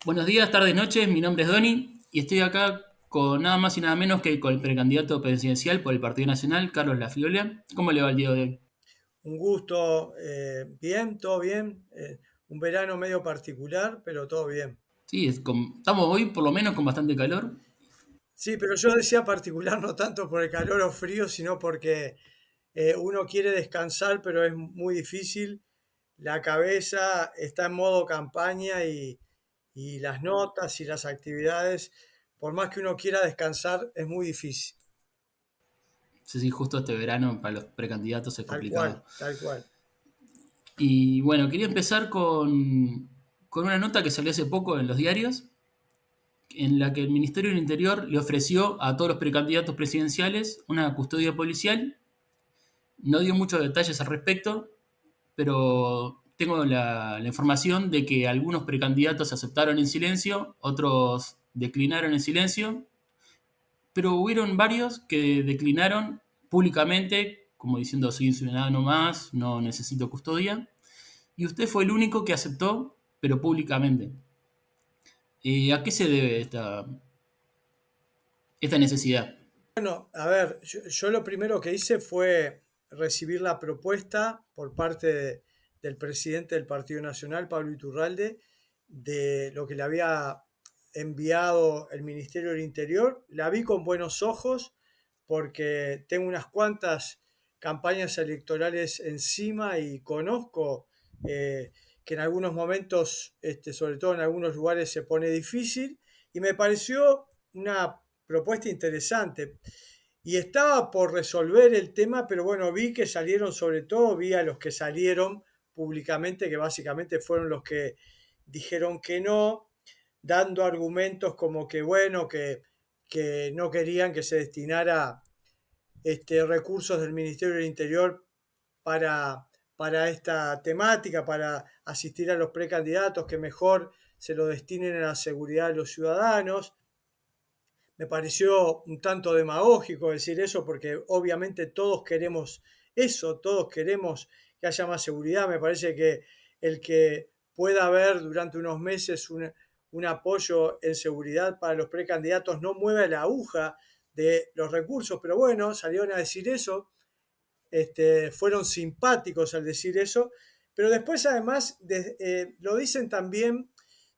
Buenos días, tardes, noches. Mi nombre es Doni y estoy acá con nada más y nada menos que con el precandidato presidencial por el Partido Nacional, Carlos Lafiola. ¿Cómo le va el día de hoy? Un gusto, bien, todo bien. Un verano medio particular, pero todo bien. Sí, estamos hoy por lo menos con bastante calor. Sí, pero yo decía particular no tanto por el calor o frío, sino porque uno quiere descansar, pero es muy difícil. La cabeza está en modo campaña y las notas y las actividades, por más que uno quiera descansar, es muy difícil. Sí, sí, justo este verano para los precandidatos es Tal complicado. cual, tal cual. Y bueno, quería empezar con una nota que salió hace poco en los diarios, en la que el Ministerio del Interior le ofreció a todos los precandidatos presidenciales una custodia policial. No dio muchos detalles al respecto, pero tengo la información de que algunos precandidatos aceptaron en silencio, otros declinaron en silencio, pero hubieron varios que declinaron públicamente, como diciendo soy un ciudadano más, no necesito custodia, y usted fue el único que aceptó, pero públicamente. ¿A qué se debe esta necesidad? Bueno, a ver, yo lo primero que hice fue recibir la propuesta por parte del presidente del Partido Nacional, Pablo Iturralde, de lo que le había enviado el Ministerio del Interior. La vi con buenos ojos porque tengo unas cuantas campañas electorales encima y conozco que en algunos momentos, sobre todo en algunos lugares, se pone difícil y me pareció una propuesta interesante. Y estaba por resolver el tema, pero bueno, vi que salieron, sobre todo vi a los que salieron públicamente, que básicamente fueron los que dijeron que no, dando argumentos como que bueno, que no querían que se destinara recursos del Ministerio del Interior para esta temática, para asistir a los precandidatos, que mejor se lo destinen a la seguridad de los ciudadanos. Me pareció un tanto demagógico decir eso porque obviamente todos queremos eso, todos queremos que haya más seguridad. Me parece que el que pueda haber durante unos meses un apoyo en seguridad para los precandidatos no mueve la aguja de los recursos, pero bueno, salieron a decir eso, fueron simpáticos al decir eso, pero después además lo dicen también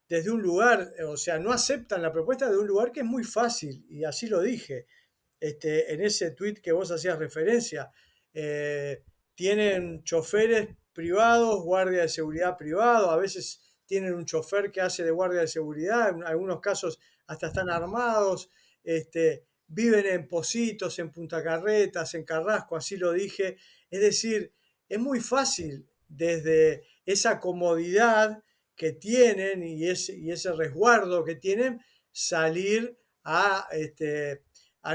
desde un lugar, o sea, no aceptan la propuesta de un lugar que es muy fácil, y así lo dije en ese tuit que vos hacías referencia. Eh, Tienen choferes privados, guardia de seguridad privado, a veces tienen un chofer que hace de guardia de seguridad, en algunos casos hasta están armados, viven en Positos, en Punta Carretas, en Carrasco, así lo dije. Es decir, es muy fácil desde esa comodidad que tienen y ese resguardo que tienen salir a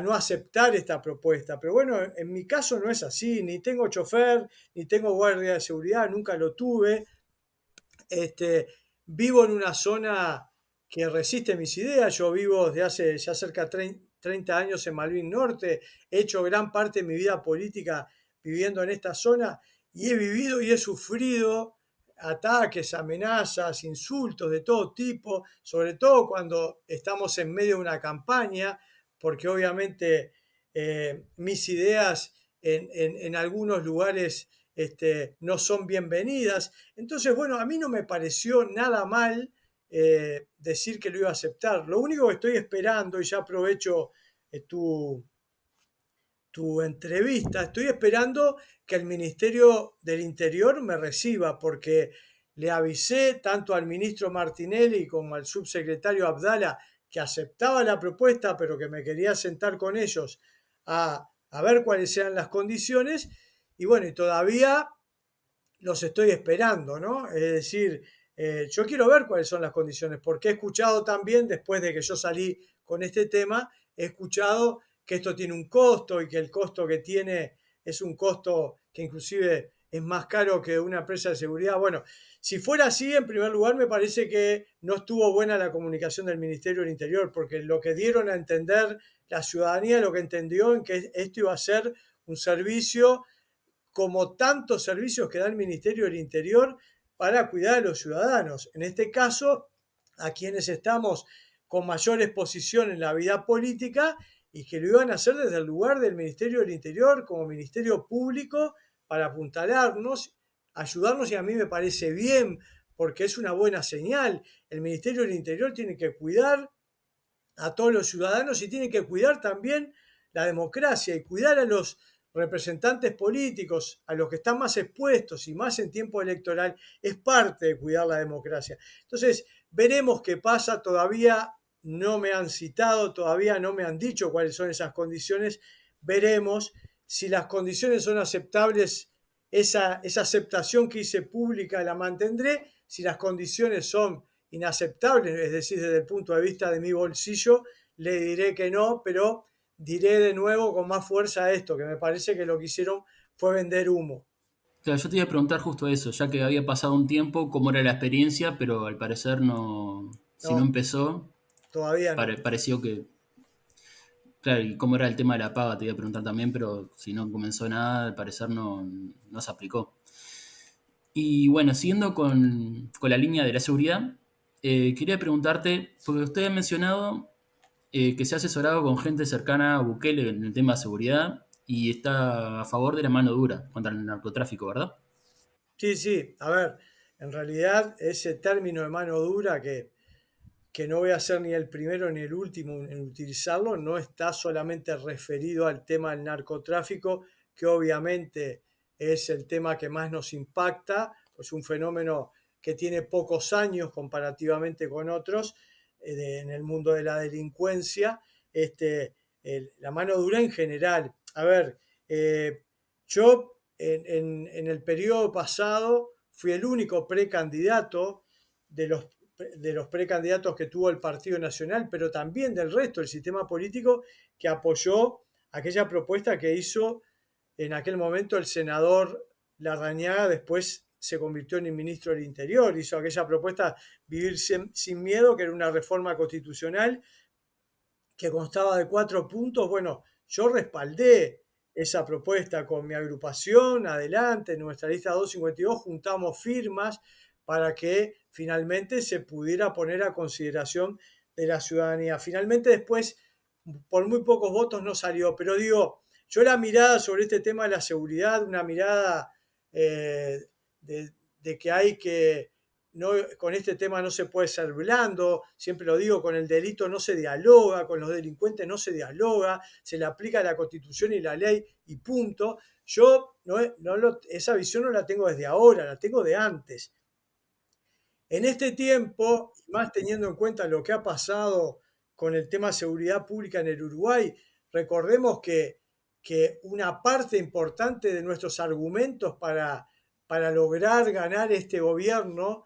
no aceptar esta propuesta. Pero bueno, en mi caso no es así, ni tengo chofer, ni tengo guardia de seguridad, nunca lo tuve. Este, Vivo en una zona que resiste mis ideas. Yo vivo desde hace ya cerca de 30 años en Malvin Norte. He hecho gran parte de mi vida política viviendo en esta zona y he vivido y he sufrido ataques, amenazas, insultos de todo tipo, sobre todo cuando estamos en medio de una campaña, porque obviamente mis ideas en algunos lugares no son bienvenidas. Entonces, bueno, a mí no me pareció nada mal decir que lo iba a aceptar. Lo único que estoy esperando, y ya aprovecho tu entrevista, estoy esperando que el Ministerio del Interior me reciba, porque le avisé tanto al ministro Martinelli como al subsecretario Abdala que aceptaba la propuesta, pero que me quería sentar con ellos a ver cuáles eran las condiciones. Y bueno, y todavía los estoy esperando, ¿no? Es decir, yo quiero ver cuáles son las condiciones, porque he escuchado también, después de que yo salí con este tema, he escuchado que esto tiene un costo y que el costo que tiene es un costo que inclusive es más caro que una empresa de seguridad. Bueno, si fuera así, en primer lugar, me parece que no estuvo buena la comunicación del Ministerio del Interior, porque lo que dieron a entender la ciudadanía, lo que entendió en que esto iba a ser un servicio como tantos servicios que da el Ministerio del Interior para cuidar a los ciudadanos. En este caso, a quienes estamos con mayor exposición en la vida política y que lo iban a hacer desde el lugar del Ministerio del Interior como Ministerio Público para apuntalarnos, ayudarnos, y a mí me parece bien porque es una buena señal. El Ministerio del Interior tiene que cuidar a todos los ciudadanos y tiene que cuidar también la democracia y cuidar a los representantes políticos, a los que están más expuestos y más en tiempo electoral, es parte de cuidar la democracia. Entonces, veremos qué pasa. Todavía no me han citado, todavía no me han dicho cuáles son esas condiciones. Veremos si las condiciones son aceptables. Esa aceptación que hice pública la mantendré. Si las condiciones son inaceptables, es decir, desde el punto de vista de mi bolsillo, le diré que no, pero diré de nuevo con más fuerza esto, que me parece que lo que hicieron fue vender humo. Claro, yo te iba a preguntar justo eso, ya que había pasado un tiempo, cómo era la experiencia, pero al parecer no, si no No, empezó, todavía no. pareció que, claro, y cómo era el tema de la paga, te iba a preguntar también, pero si no comenzó nada, al parecer no se aplicó. Y bueno, siguiendo con la línea de la seguridad, quería preguntarte, porque usted ha mencionado que se ha asesorado con gente cercana a Bukele en el tema de seguridad y está a favor de la mano dura contra el narcotráfico, ¿verdad? Sí, sí, a ver, en realidad ese término de mano dura que no voy a ser ni el primero ni el último en utilizarlo, no está solamente referido al tema del narcotráfico, que obviamente es el tema que más nos impacta, pues un fenómeno que tiene pocos años comparativamente con otros en el mundo de la delincuencia, la mano dura en general. A ver, yo en el periodo pasado fui el único precandidato de los precandidatos que tuvo el Partido Nacional, pero también del resto del sistema político que apoyó aquella propuesta que hizo en aquel momento el senador Larrañaga, después se convirtió en el ministro del Interior, hizo aquella propuesta Vivir sin Miedo, que era una reforma constitucional que constaba de 4 puntos. Bueno, yo respaldé esa propuesta con mi agrupación, adelante, en nuestra lista 252 juntamos firmas para que finalmente se pudiera poner a consideración de la ciudadanía. Finalmente después, por muy pocos votos no salió, pero digo, yo la mirada sobre este tema de la seguridad, una mirada eh, de que hay que no, con este tema no se puede ser blando, siempre lo digo, con el delito no se dialoga, con los delincuentes no se dialoga, se le aplica la Constitución y la ley y punto. Yo esa visión no la tengo desde ahora, la tengo de antes. En este tiempo, y más teniendo en cuenta lo que ha pasado con el tema de seguridad pública en el Uruguay, recordemos que una parte importante de nuestros argumentos para lograr ganar este gobierno,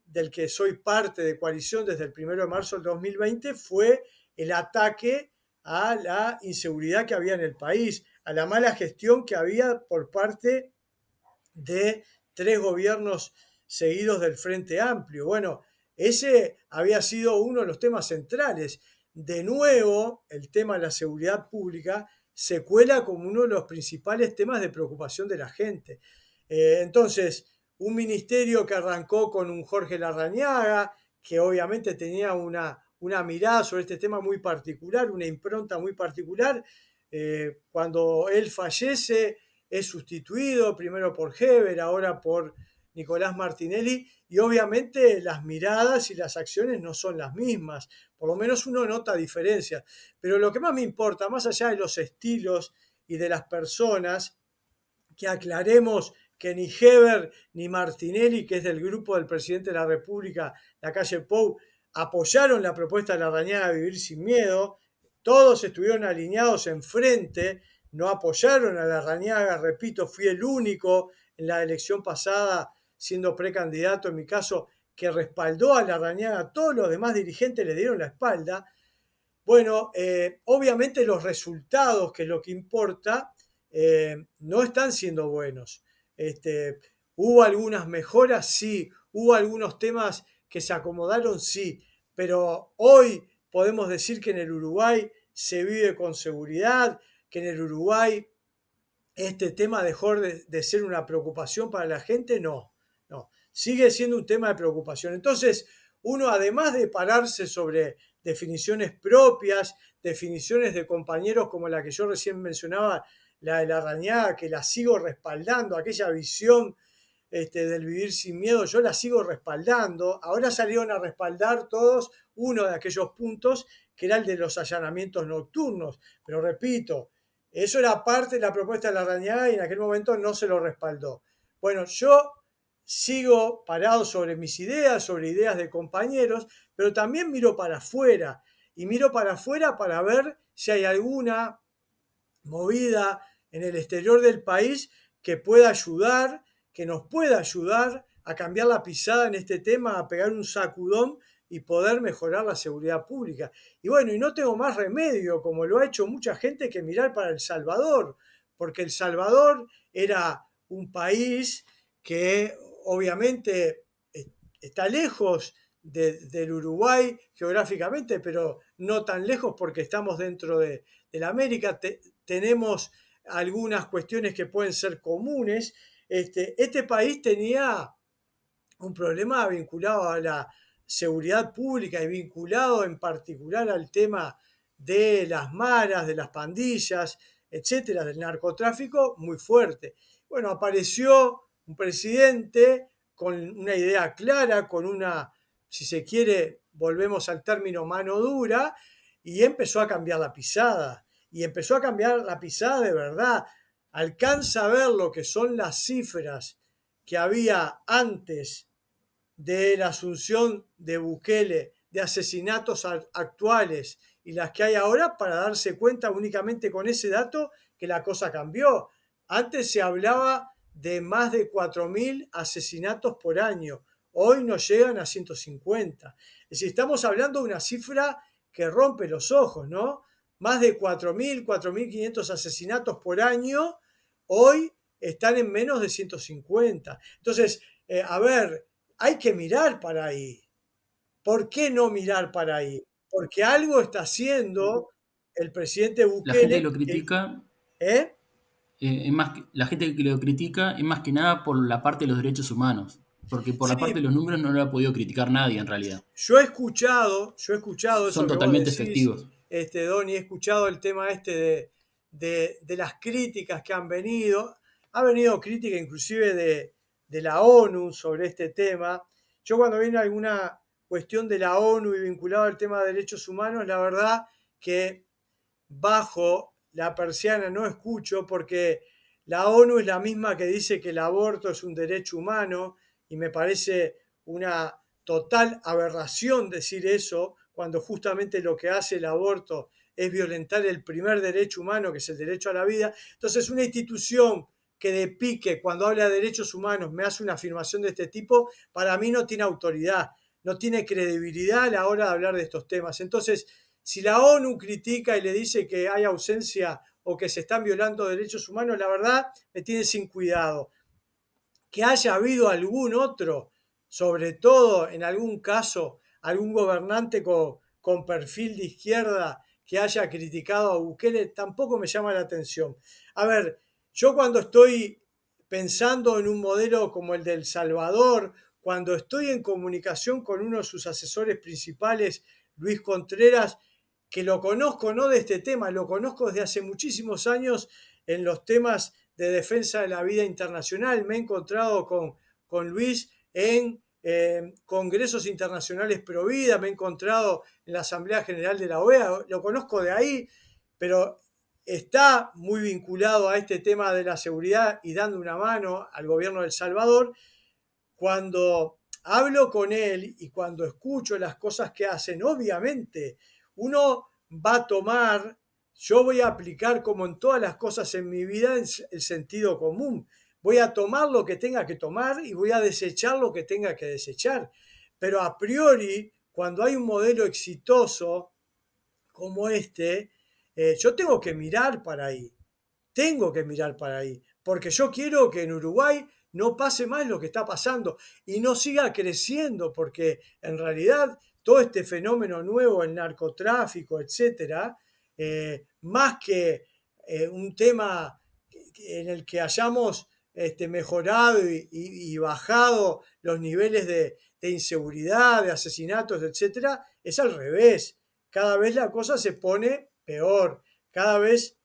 del que soy parte de coalición desde el 1 de marzo del 2020, fue el ataque a la inseguridad que había en el país, a la mala gestión que había por parte de 3 gobiernos seguidos del Frente Amplio. Bueno, ese había sido uno de los temas centrales. De nuevo, el tema de la seguridad pública se cuela como uno de los principales temas de preocupación de la gente. Entonces, un ministerio que arrancó con un Jorge Larrañaga, que obviamente tenía una mirada sobre este tema muy particular, una impronta muy particular, cuando él fallece es sustituido primero por Heber, ahora por Nicolás Martinelli, y obviamente las miradas y las acciones no son las mismas, por lo menos uno nota diferencias, pero lo que más me importa, más allá de los estilos y de las personas, que aclaremos que ni Heber ni Martinelli, que es del grupo del presidente de la República, la calle Pou, apoyaron la propuesta de Larrañaga de Vivir sin Miedo, todos estuvieron alineados enfrente, no apoyaron a Larrañaga, repito, fui el único en la elección pasada, siendo precandidato en mi caso, que respaldó a Larrañaga, todos los demás dirigentes le dieron la espalda. Bueno, obviamente los resultados, que es lo que importa, no están siendo buenos. Hubo algunas mejoras, sí, hubo algunos temas que se acomodaron, sí, pero hoy podemos decir que en el Uruguay se vive con seguridad, que en el Uruguay este tema dejó de ser una preocupación para la gente, no, no, sigue siendo un tema de preocupación. Entonces, uno además de pararse sobre definiciones propias, definiciones de compañeros como la que yo recién mencionaba, la de Larrañaga, que la sigo respaldando, aquella visión del vivir sin miedo, yo la sigo respaldando. Ahora salieron a respaldar todos uno de aquellos puntos, que era el de los allanamientos nocturnos. Pero repito, eso era parte de la propuesta de Larrañaga y en aquel momento no se lo respaldó. Bueno, yo sigo parado sobre mis ideas, sobre ideas de compañeros, pero también miro para afuera. Y miro para afuera para ver si hay alguna movida en el exterior del país que pueda ayudar, que nos pueda ayudar a cambiar la pisada en este tema, a pegar un sacudón y poder mejorar la seguridad pública. Y bueno, y no tengo más remedio, como lo ha hecho mucha gente, que mirar para El Salvador, porque El Salvador era un país que obviamente está lejos del Uruguay geográficamente, pero no tan lejos porque estamos dentro de la América. Tenemos algunas cuestiones que pueden ser comunes. Este país tenía un problema vinculado a la seguridad pública y vinculado en particular al tema de las maras, de las pandillas, etcétera, del narcotráfico muy fuerte. Bueno, apareció un presidente con una idea clara, con una, si se quiere, volvemos al término mano dura, y empezó a cambiar la pisada. Y empezó a cambiar la pisada de verdad. Alcanza a ver lo que son las cifras que había antes de la asunción de Bukele, de asesinatos actuales y las que hay ahora, para darse cuenta únicamente con ese dato que la cosa cambió. Antes se hablaba de más de 4.000 asesinatos por año, hoy nos llegan a 150. Es decir, estamos hablando de una cifra que rompe los ojos, ¿no? Más de 4.000, 4.500 asesinatos por año, hoy están en menos de 150. Entonces, a ver, hay que mirar para ahí. ¿Por qué no mirar para ahí? Porque algo está haciendo el presidente La gente que Bukele. lo critica, ¿Eh? la gente que lo critica es más que nada por la parte de los derechos humanos, porque por la parte Sí, de los números no lo ha podido criticar nadie en realidad. yo he escuchado Son eso que vos totalmente decís, efectivos. Donny, he escuchado el tema de las críticas que han venido. Ha venido crítica inclusive de la ONU sobre este tema. Yo cuando viene alguna cuestión de la ONU y vinculado al tema de derechos humanos, la verdad que bajo la persiana no escucho, porque la ONU es la misma que dice que el aborto es un derecho humano, y me parece una total aberración decir eso cuando justamente lo que hace el aborto es violentar el primer derecho humano, que es el derecho a la vida. Entonces, una institución que de pique, cuando habla de derechos humanos, me hace una afirmación de este tipo, para mí no tiene autoridad, no tiene credibilidad a la hora de hablar de estos temas. Entonces, si la ONU critica y le dice que hay ausencia o que se están violando derechos humanos, la verdad me tiene sin cuidado. Que haya habido algún otro, sobre todo en algún caso, algún gobernante con perfil de izquierda que haya criticado a Bukele, tampoco me llama la atención. A ver, yo cuando estoy pensando en un modelo como el de El Salvador, cuando estoy en comunicación con uno de sus asesores principales, Luis Contreras, que lo conozco no de este tema, lo conozco desde hace muchísimos años en los temas de defensa de la vida internacional. Me he encontrado con Luis en congresos internacionales pro vida, me he encontrado en la Asamblea General de la OEA, lo conozco de ahí, pero está muy vinculado a este tema de la seguridad y dando una mano al gobierno de El Salvador. Cuando hablo con él y cuando escucho las cosas que hacen, obviamente uno va a tomar, yo voy a aplicar como en todas las cosas en mi vida el sentido común. Voy a tomar lo que tenga que tomar y voy a desechar lo que tenga que desechar. Pero a priori, cuando hay un modelo exitoso como este, yo tengo que mirar para ahí. Tengo que mirar para ahí, porque yo quiero que en Uruguay no pase más lo que está pasando y no siga creciendo, porque en realidad todo este fenómeno nuevo, el narcotráfico, etcétera, más que un tema en el que hayamos mejorado y bajado los niveles de de inseguridad, de asesinatos, etcétera, es al revés. Cada vez la cosa se pone peor, cada vez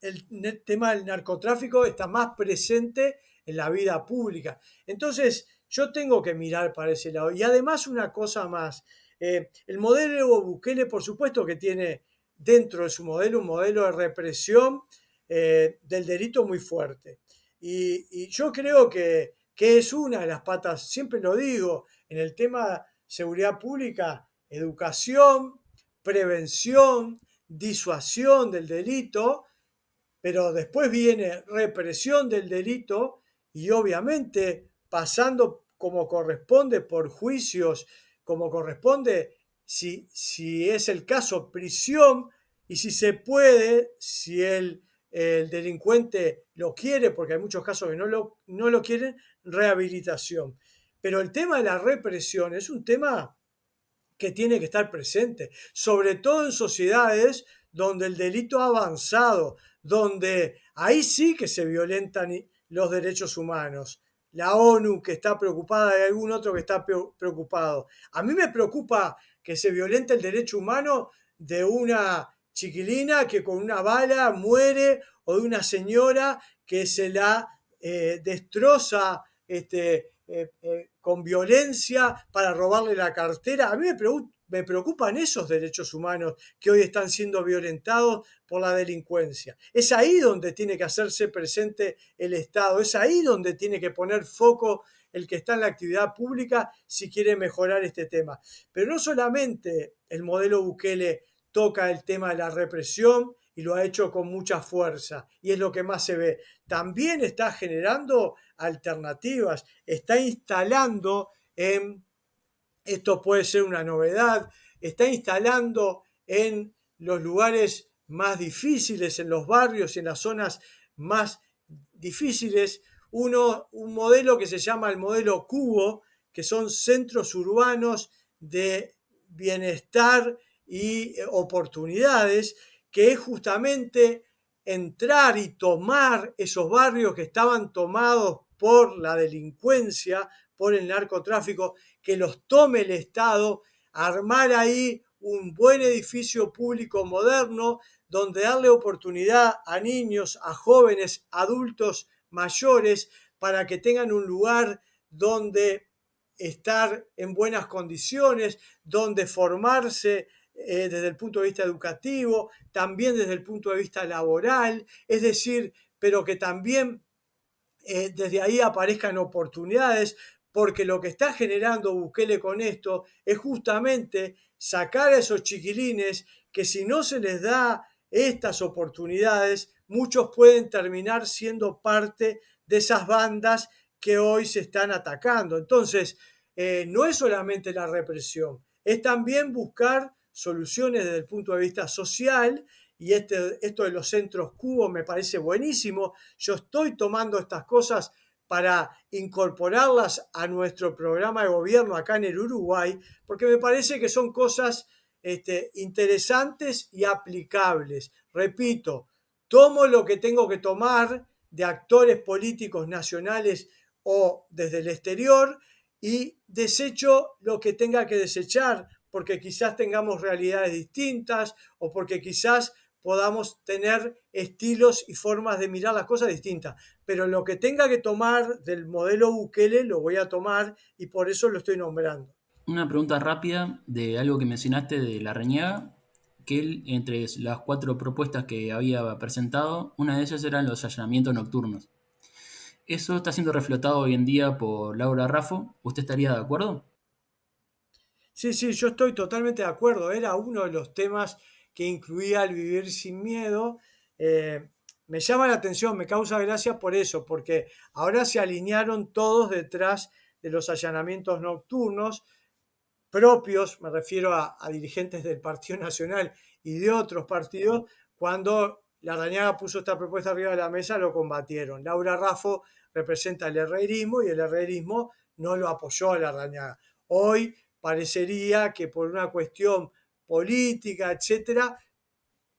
el tema del narcotráfico está más presente en la vida pública. Entonces, yo tengo que mirar para ese lado. Y además una cosa más, el modelo Bukele, por supuesto que tiene dentro de su modelo un modelo de represión del delito muy fuerte. Y yo creo que es una de las patas, siempre lo digo, en el tema de seguridad pública, educación, prevención, disuasión del delito, pero después viene represión del delito y obviamente pasando como corresponde por juicios, como corresponde, si es el caso, prisión, y si se puede, si el delincuente lo quiere, porque hay muchos casos que no lo quieren, rehabilitación. Pero el tema de la represión es un tema que tiene que estar presente, sobre todo en sociedades donde el delito ha avanzado, donde ahí sí que se violentan los derechos humanos. La ONU que está preocupada, hay algún otro que está preocupado. A mí me preocupa que se violente el derecho humano de una chiquilina que con una bala muere o de una señora que se la destroza con violencia para robarle la cartera. A mí me preocupan esos derechos humanos que hoy están siendo violentados por la delincuencia. Es ahí donde tiene que hacerse presente el Estado, es ahí donde tiene que poner foco el que está en la actividad pública si quiere mejorar este tema. Pero no solamente el modelo Bukele toca el tema de la represión y lo ha hecho con mucha fuerza, y es lo que más se ve. También está generando alternativas, está instalando esto puede ser una novedad, está instalando en los lugares más difíciles, en los barrios y en las zonas más difíciles, un modelo que se llama el modelo Cubo, que son centros urbanos de bienestar y oportunidades, que es justamente entrar y tomar esos barrios que estaban tomados por la delincuencia, por el narcotráfico, que los tome el Estado, armar ahí un buen edificio público moderno donde darle oportunidad a niños, a jóvenes, adultos mayores, para que tengan un lugar donde estar en buenas condiciones, donde formarse desde el punto de vista educativo, también desde el punto de vista laboral, es decir, pero que también desde ahí aparezcan oportunidades, porque lo que está generando Bukele con esto es justamente sacar a esos chiquilines que si no se les da estas oportunidades, muchos pueden terminar siendo parte de esas bandas que hoy se están atacando. Entonces, no es solamente la represión, es también buscar soluciones desde el punto de vista social, y esto de los centros Cubo me parece buenísimo. Yo estoy tomando estas cosas para incorporarlas a nuestro programa de gobierno acá en el Uruguay, porque me parece que son cosas interesantes y aplicables. Repito, tomo lo que tengo que tomar de actores políticos nacionales o desde el exterior y desecho lo que tenga que desechar, porque quizás tengamos realidades distintas o porque quizás podamos tener estilos y formas de mirar las cosas distintas. Pero lo que tenga que tomar del modelo Bukele lo voy a tomar y por eso lo estoy nombrando. Una pregunta rápida de algo que mencionaste de Larrañaga, que él, entre las 4 propuestas que había presentado, una de ellas eran los allanamientos nocturnos. Eso está siendo reflotado hoy en día por Laura Raffo. ¿Usted estaría de acuerdo? Sí, sí, yo estoy totalmente de acuerdo. Era uno de los temas que incluía el vivir sin miedo. Me llama la atención, me causa gracia por eso, porque ahora se alinearon todos detrás de los allanamientos nocturnos propios, me refiero a dirigentes del Partido Nacional y de otros partidos. Cuando Larrañaga puso esta propuesta arriba de la mesa, lo combatieron. Laura Raffo representa el herrerismo y el herrerismo no lo apoyó a Larrañaga. Hoy parecería que por una cuestión política, etcétera,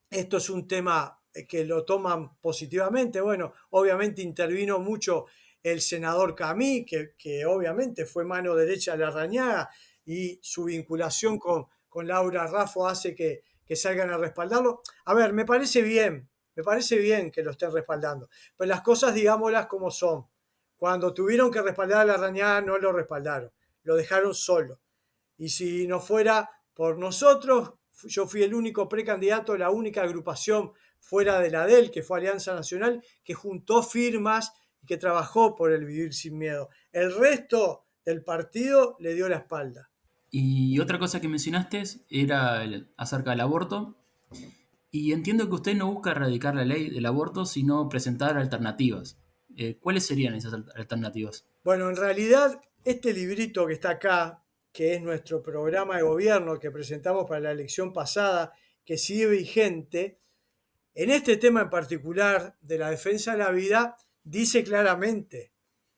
esto es un tema que lo toman positivamente. Bueno, obviamente intervino mucho el senador Camí, que obviamente fue mano derecha de Larrañaga, y su vinculación con Laura Raffo hace que salgan a respaldarlo. A ver, me parece bien que lo estén respaldando, pero las cosas digámoslas como son. Cuando tuvieron que respaldar a Larrañaga no lo respaldaron, lo dejaron solo. Y si no fuera por nosotros, yo fui el único precandidato, la única agrupación fuera de la DEL, que fue Alianza Nacional, que juntó firmas y que trabajó por el vivir sin miedo. El resto del partido le dio la espalda. Y otra cosa que mencionaste era acerca del aborto. Y entiendo que usted no busca erradicar la ley del aborto, sino presentar alternativas. ¿Cuáles serían esas alternativas? Bueno, en realidad, este librito que está acá, que es nuestro programa de gobierno que presentamos para la elección pasada, que sigue vigente, en este tema en particular de la defensa de la vida, dice claramente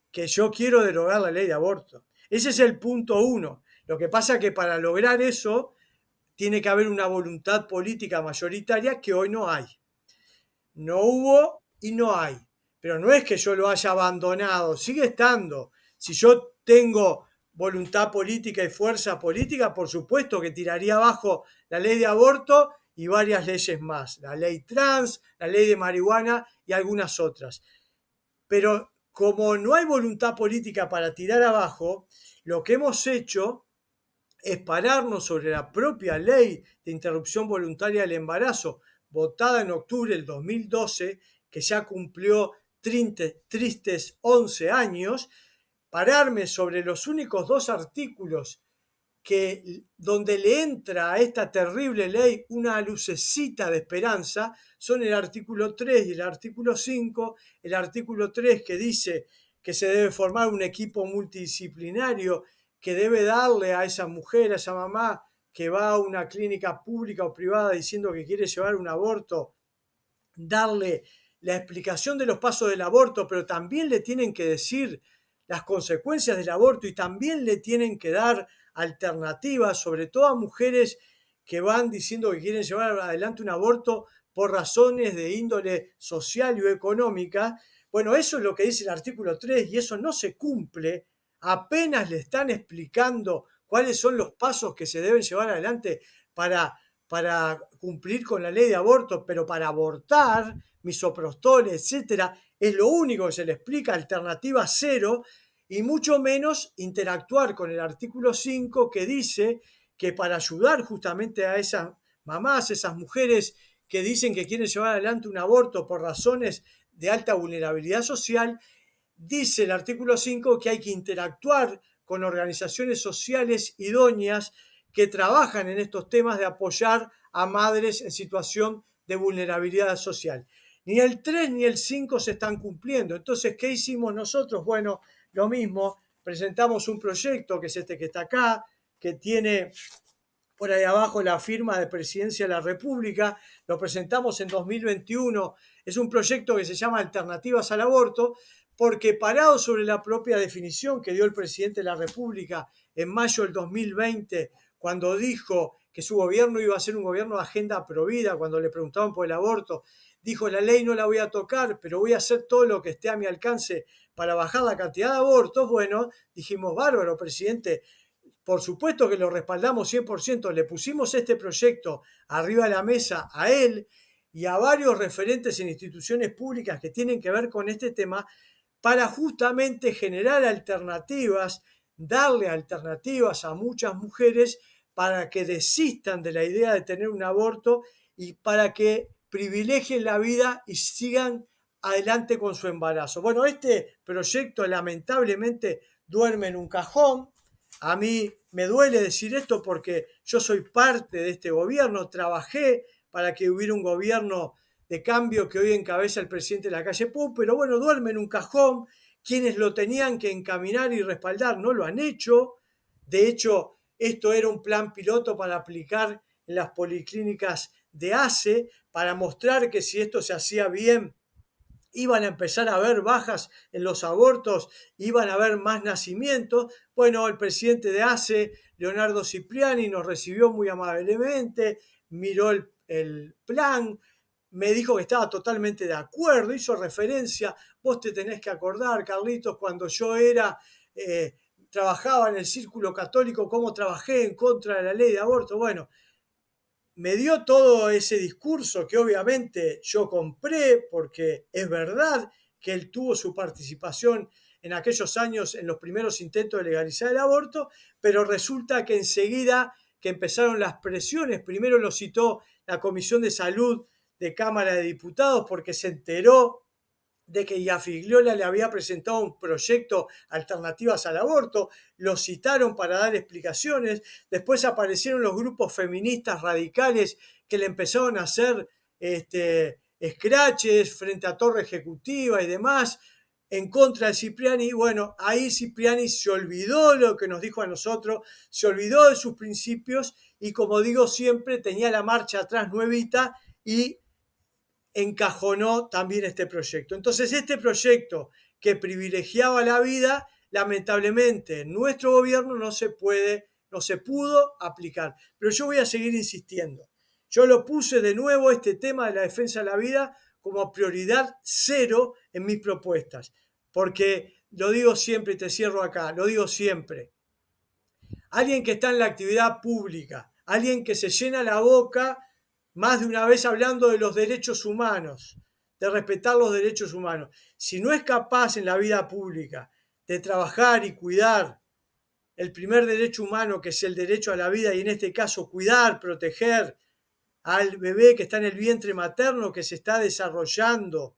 que yo quiero derogar la ley de aborto. Ese es el punto uno. Lo que pasa es que para lograr eso tiene que haber una voluntad política mayoritaria que hoy no hay. No hubo y no hay. Pero no es que yo lo haya abandonado, sigue estando. Si yo tengo voluntad política y fuerza política, por supuesto que tiraría abajo la ley de aborto y varias leyes más. La ley trans, la ley de marihuana y algunas otras. Pero como no hay voluntad política para tirar abajo, lo que hemos hecho es pararnos sobre la propia ley de interrupción voluntaria del embarazo, votada en octubre del 2012, que ya cumplió tristes 11 años, pararme sobre los únicos dos artículos donde le entra a esta terrible ley una lucecita de esperanza son el artículo 3 y el artículo 5. El artículo 3 que dice que se debe formar un equipo multidisciplinario que debe darle a esa mujer, a esa mamá que va a una clínica pública o privada diciendo que quiere llevar un aborto, darle la explicación de los pasos del aborto, pero también le tienen que decir las consecuencias del aborto y también le tienen que dar alternativas, sobre todo a mujeres que van diciendo que quieren llevar adelante un aborto por razones de índole social y económica. Bueno, eso es lo que dice el artículo 3 y eso no se cumple. Apenas le están explicando cuáles son los pasos que se deben llevar adelante para cumplir con la ley de aborto, pero para abortar, misoprostol, etcétera, es lo único que se le explica, alternativa cero, y mucho menos interactuar con el artículo 5 que dice que para ayudar justamente a esas mamás, esas mujeres que dicen que quieren llevar adelante un aborto por razones de alta vulnerabilidad social, dice el artículo 5 que hay que interactuar con organizaciones sociales idóneas que trabajan en estos temas de apoyar a madres en situación de vulnerabilidad social. Ni el 3 ni el 5 se están cumpliendo. Entonces, ¿qué hicimos nosotros? Bueno, lo mismo, presentamos un proyecto que es este que está acá, que tiene por ahí abajo la firma de Presidencia de la República, lo presentamos en 2021, es un proyecto que se llama Alternativas al Aborto, porque parado sobre la propia definición que dio el presidente de la República en mayo del 2020, cuando dijo que su gobierno iba a ser un gobierno de agenda provida, cuando le preguntaban por el aborto, dijo la ley no la voy a tocar, pero voy a hacer todo lo que esté a mi alcance para bajar la cantidad de abortos. Bueno, dijimos, bárbaro, presidente, por supuesto que lo respaldamos 100%, le pusimos este proyecto arriba de la mesa a él y a varios referentes en instituciones públicas que tienen que ver con este tema para justamente generar alternativas, darle alternativas a muchas mujeres para que desistan de la idea de tener un aborto y para que privilegien la vida y sigan adelante con su embarazo. Bueno, este proyecto lamentablemente duerme en un cajón. A mí me duele decir esto porque yo soy parte de este gobierno, trabajé para que hubiera un gobierno de cambio que hoy encabeza el presidente de la calle Pou, pero bueno, duerme en un cajón. Quienes lo tenían que encaminar y respaldar no lo han hecho. De hecho, esto era un plan piloto para aplicar en las policlínicas de ACE, para mostrar que si esto se hacía bien, iban a empezar a haber bajas en los abortos, iban a haber más nacimientos. Bueno, el presidente de ACE, Leonardo Cipriani, nos recibió muy amablemente, miró el plan, me dijo que estaba totalmente de acuerdo, hizo referencia, vos te tenés que acordar, Carlitos, cuando yo eh, trabajaba en el círculo católico, cómo trabajé en contra de la ley de aborto. Bueno, me dio todo ese discurso que obviamente yo compré porque es verdad que él tuvo su participación en aquellos años en los primeros intentos de legalizar el aborto, pero resulta que enseguida que empezaron las presiones, primero lo citó la Comisión de Salud de Cámara de Diputados porque se enteró de que Iafigliola le había presentado un proyecto Alternativas al Aborto, lo citaron para dar explicaciones, después aparecieron los grupos feministas radicales que le empezaron a hacer scratches frente a Torre Ejecutiva y demás, en contra de Cipriani, y bueno, ahí Cipriani se olvidó lo que nos dijo a nosotros, se olvidó de sus principios y como digo siempre, tenía la marcha atrás nuevita y encajonó también este proyecto. Entonces, este proyecto que privilegiaba la vida, lamentablemente, en nuestro gobierno no se pudo aplicar. Pero yo voy a seguir insistiendo. Yo lo puse de nuevo, este tema de la defensa de la vida, como prioridad cero en mis propuestas. Porque lo digo siempre, y te cierro acá, lo digo siempre, alguien que está en la actividad pública, alguien que se llena la boca más de una vez hablando de los derechos humanos, de respetar los derechos humanos. Si no es capaz en la vida pública de trabajar y cuidar el primer derecho humano, que es el derecho a la vida, y en este caso cuidar, proteger al bebé que está en el vientre materno, que se está desarrollando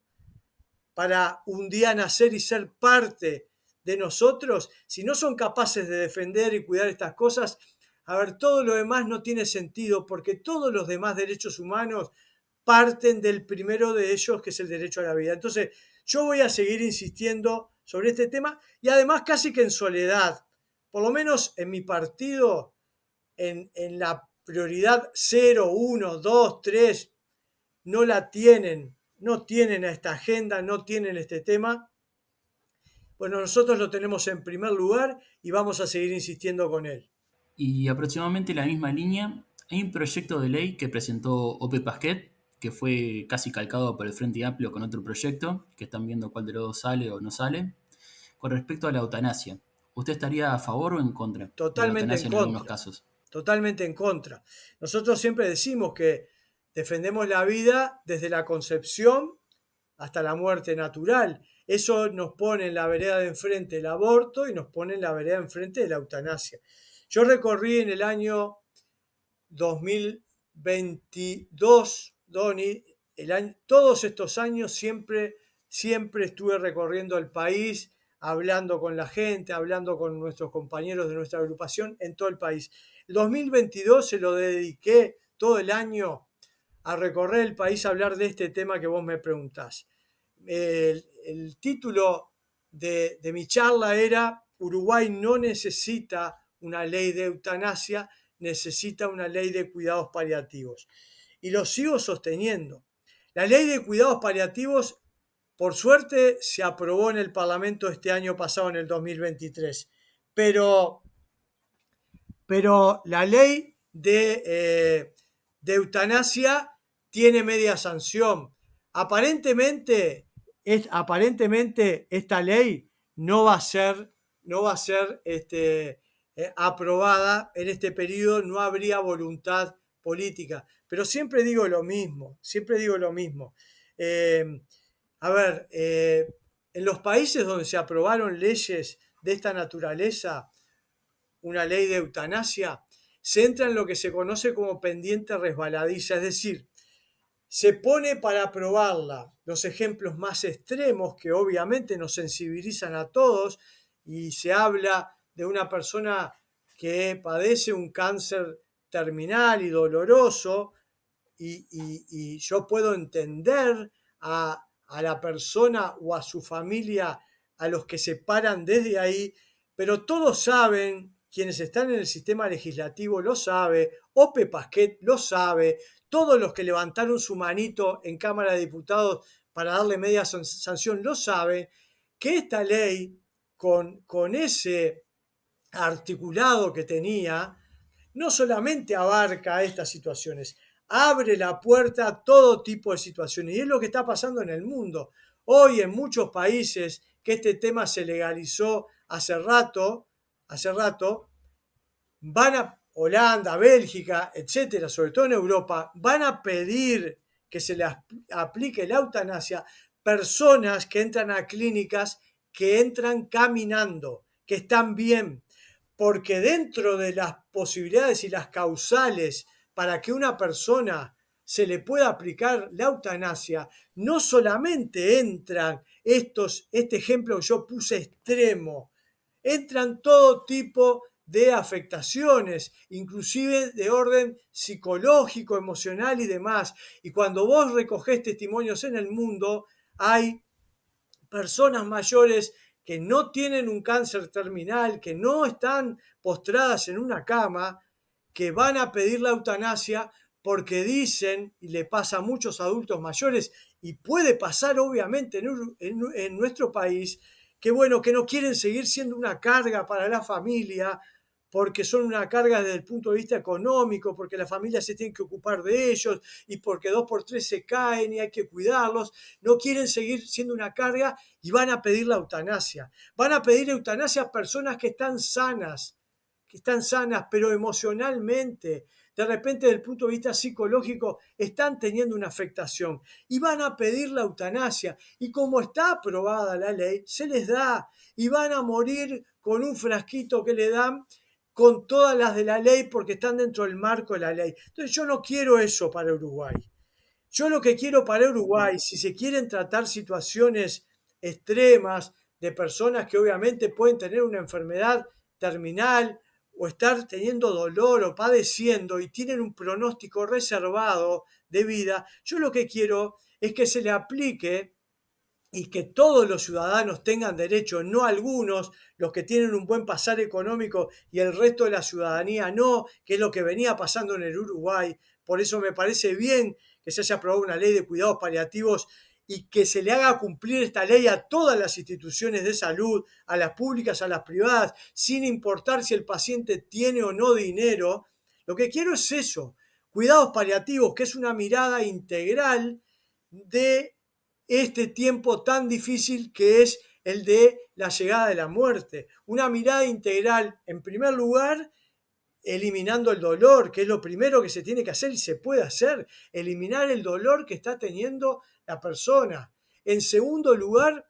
para un día nacer y ser parte de nosotros, si no son capaces de defender y cuidar estas cosas, a ver, todo lo demás no tiene sentido porque todos los demás derechos humanos parten del primero de ellos, que es el derecho a la vida. Entonces, yo voy a seguir insistiendo sobre este tema y además casi que en soledad, por lo menos en mi partido, en la prioridad 0, 1, 2, 3, no la tienen, no tienen a esta agenda, no tienen este tema. Bueno, nosotros lo tenemos en primer lugar y vamos a seguir insistiendo con él. Y aproximadamente en la misma línea, hay un proyecto de ley que presentó Ope Pasquet, que fue casi calcado por el Frente Amplio con otro proyecto, que están viendo cuál de los dos sale o no sale, con respecto a la eutanasia. ¿Usted estaría a favor o en contra de la Totalmente en eutanasia en algunos contra, casos? totalmente en contra. Nosotros siempre decimos que defendemos la vida desde la concepción hasta la muerte natural. Eso nos pone en la vereda de enfrente el aborto y nos pone en la vereda de enfrente de la eutanasia. Yo recorrí en el año 2022, Doni, todos estos años siempre estuve recorriendo el país, hablando con la gente, hablando con nuestros compañeros de nuestra agrupación en todo el país. El 2022 se lo dediqué todo el año a recorrer el país a hablar de este tema que vos me preguntás. El título de mi charla era Uruguay no necesita una ley de eutanasia, necesita una ley de cuidados paliativos. Y lo sigo sosteniendo. La ley de cuidados paliativos, por suerte, se aprobó en el Parlamento este año pasado, en el 2023. Pero, pero la ley de eutanasia tiene media sanción. Aparentemente esta ley no va a ser aprobada en este periodo, no habría voluntad política. Pero siempre digo lo mismo. Eh, a ver, en los países donde se aprobaron leyes de esta naturaleza, una ley de eutanasia, se entra en lo que se conoce como pendiente resbaladiza, es decir, se pone para aprobarla los ejemplos más extremos que obviamente nos sensibilizan a todos y se habla de una persona que padece un cáncer terminal y doloroso y yo puedo entender a la persona o a su familia a los que se paran desde ahí, pero todos saben, quienes están en el sistema legislativo lo sabe, Ope Pasquet lo sabe, todos los que levantaron su manito en Cámara de Diputados para darle media sanción lo saben, que esta ley, con ese articulado que tenía, no solamente abarca estas situaciones, abre la puerta a todo tipo de situaciones. Y es lo que está pasando en el mundo. Hoy en muchos países que este tema se legalizó hace rato, van a Holanda, Bélgica, etcétera, sobre todo en Europa, van a pedir que se les aplique la eutanasia personas que entran a clínicas, que entran caminando, que están bien, porque dentro de las posibilidades y las causales para que una persona se le pueda aplicar la eutanasia, no solamente entran este ejemplo que yo puse extremo, entran todo tipo de afectaciones, inclusive de orden psicológico, emocional y demás. Y cuando vos recogés testimonios en el mundo, hay personas mayores que no tienen un cáncer terminal, que no están postradas en una cama, que van a pedir la eutanasia porque dicen, y le pasa a muchos adultos mayores, y puede pasar obviamente en nuestro país, que bueno, que no quieren seguir siendo una carga para la familia, porque son una carga desde el punto de vista económico, porque la familia se tiene que ocupar de ellos y porque dos por tres se caen y hay que cuidarlos, no quieren seguir siendo una carga y van a pedir la eutanasia. Van a pedir eutanasia a personas que están sanas, pero emocionalmente, de repente desde el punto de vista psicológico, están teniendo una afectación y van a pedir la eutanasia. Y como está aprobada la ley, se les da y van a morir con un frasquito que le dan con todas las de la ley porque están dentro del marco de la ley. Entonces yo no quiero eso para Uruguay. Yo lo que quiero para Uruguay, si se quieren tratar situaciones extremas de personas que obviamente pueden tener una enfermedad terminal o estar teniendo dolor o padeciendo y tienen un pronóstico reservado de vida, yo lo que quiero es que se le aplique y que todos los ciudadanos tengan derecho, no algunos, los que tienen un buen pasar económico y el resto de la ciudadanía no, que es lo que venía pasando en el Uruguay. Por eso me parece bien que se haya aprobado una ley de cuidados paliativos y que se le haga cumplir esta ley a todas las instituciones de salud, a las públicas, a las privadas, sin importar si el paciente tiene o no dinero. Lo que quiero es eso, cuidados paliativos, que es una mirada integral de este tiempo tan difícil que es el de la llegada de la muerte. Una mirada integral, en primer lugar, eliminando el dolor, que es lo primero que se tiene que hacer y se puede hacer, eliminar el dolor que está teniendo la persona. En segundo lugar,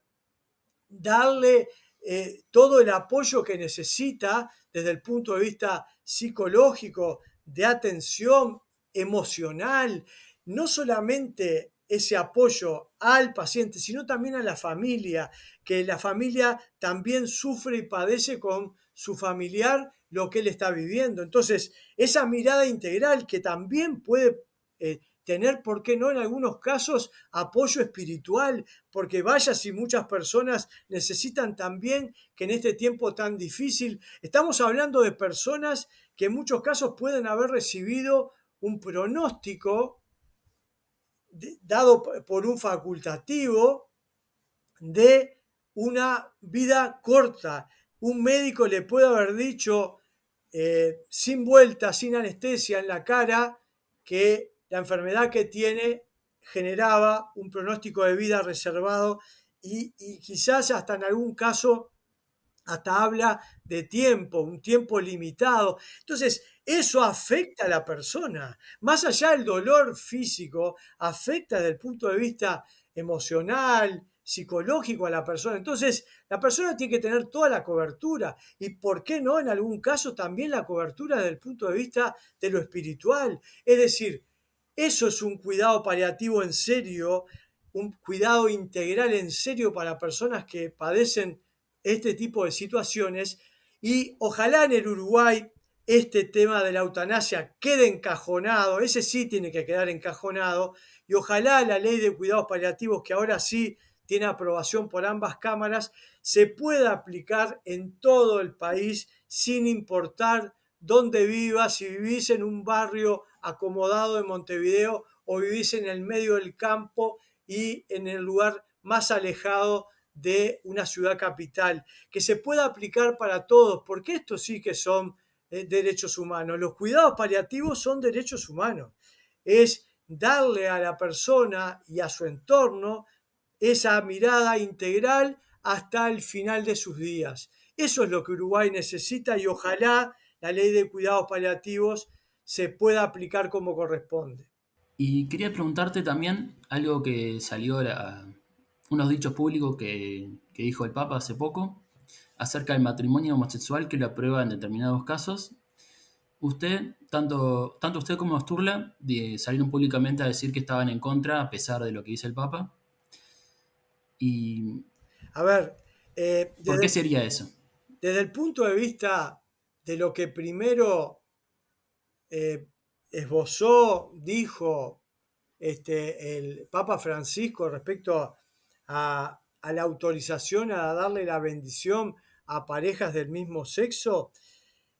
darle todo el apoyo que necesita desde el punto de vista psicológico, de atención emocional, no solamente ese apoyo al paciente, sino también a la familia, que la familia también sufre y padece con su familiar lo que él está viviendo. Entonces, esa mirada integral que también puede tener, ¿por qué no?, en algunos casos, apoyo espiritual, porque vaya si muchas personas necesitan también que en este tiempo tan difícil, estamos hablando de personas que en muchos casos pueden haber recibido un pronóstico dado por un facultativo de una vida corta. Un médico le puede haber dicho sin vuelta, sin anestesia en la cara, que la enfermedad que tiene generaba un pronóstico de vida reservado y quizás hasta en algún caso hasta habla de tiempo, un tiempo limitado. Entonces, eso afecta a la persona. Más allá del dolor físico, afecta desde el punto de vista emocional, psicológico a la persona. Entonces, la persona tiene que tener toda la cobertura y, ¿por qué no?, en algún caso también la cobertura desde el punto de vista de lo espiritual. Es decir, eso es un cuidado paliativo en serio, un cuidado integral en serio para personas que padecen este tipo de situaciones y ojalá en el Uruguay este tema de la eutanasia quede encajonado, ese sí tiene que quedar encajonado, y ojalá la ley de cuidados paliativos, que ahora sí tiene aprobación por ambas cámaras, se pueda aplicar en todo el país sin importar dónde vivas, si vivís en un barrio acomodado de Montevideo o vivís en el medio del campo y en el lugar más alejado de una ciudad capital, que se pueda aplicar para todos, porque estos sí que son derechos humanos. Los cuidados paliativos son derechos humanos. es darle a la persona y a su entorno esa mirada integral hasta el final de sus días. Eso es lo que Uruguay necesita y ojalá la ley de cuidados paliativos se pueda aplicar como corresponde. Y quería preguntarte también algo que salió, unos dichos públicos que dijo el Papa hace poco acerca del matrimonio homosexual que lo aprueba en determinados casos. Usted, tanto usted como Sturla, salieron públicamente a decir que estaban en contra a pesar de lo que dice el Papa. ¿Y A ver, por qué sería eso? desde el punto de vista de lo que primero esbozó, dijo el Papa Francisco respecto a la autorización a darle la bendición a parejas del mismo sexo,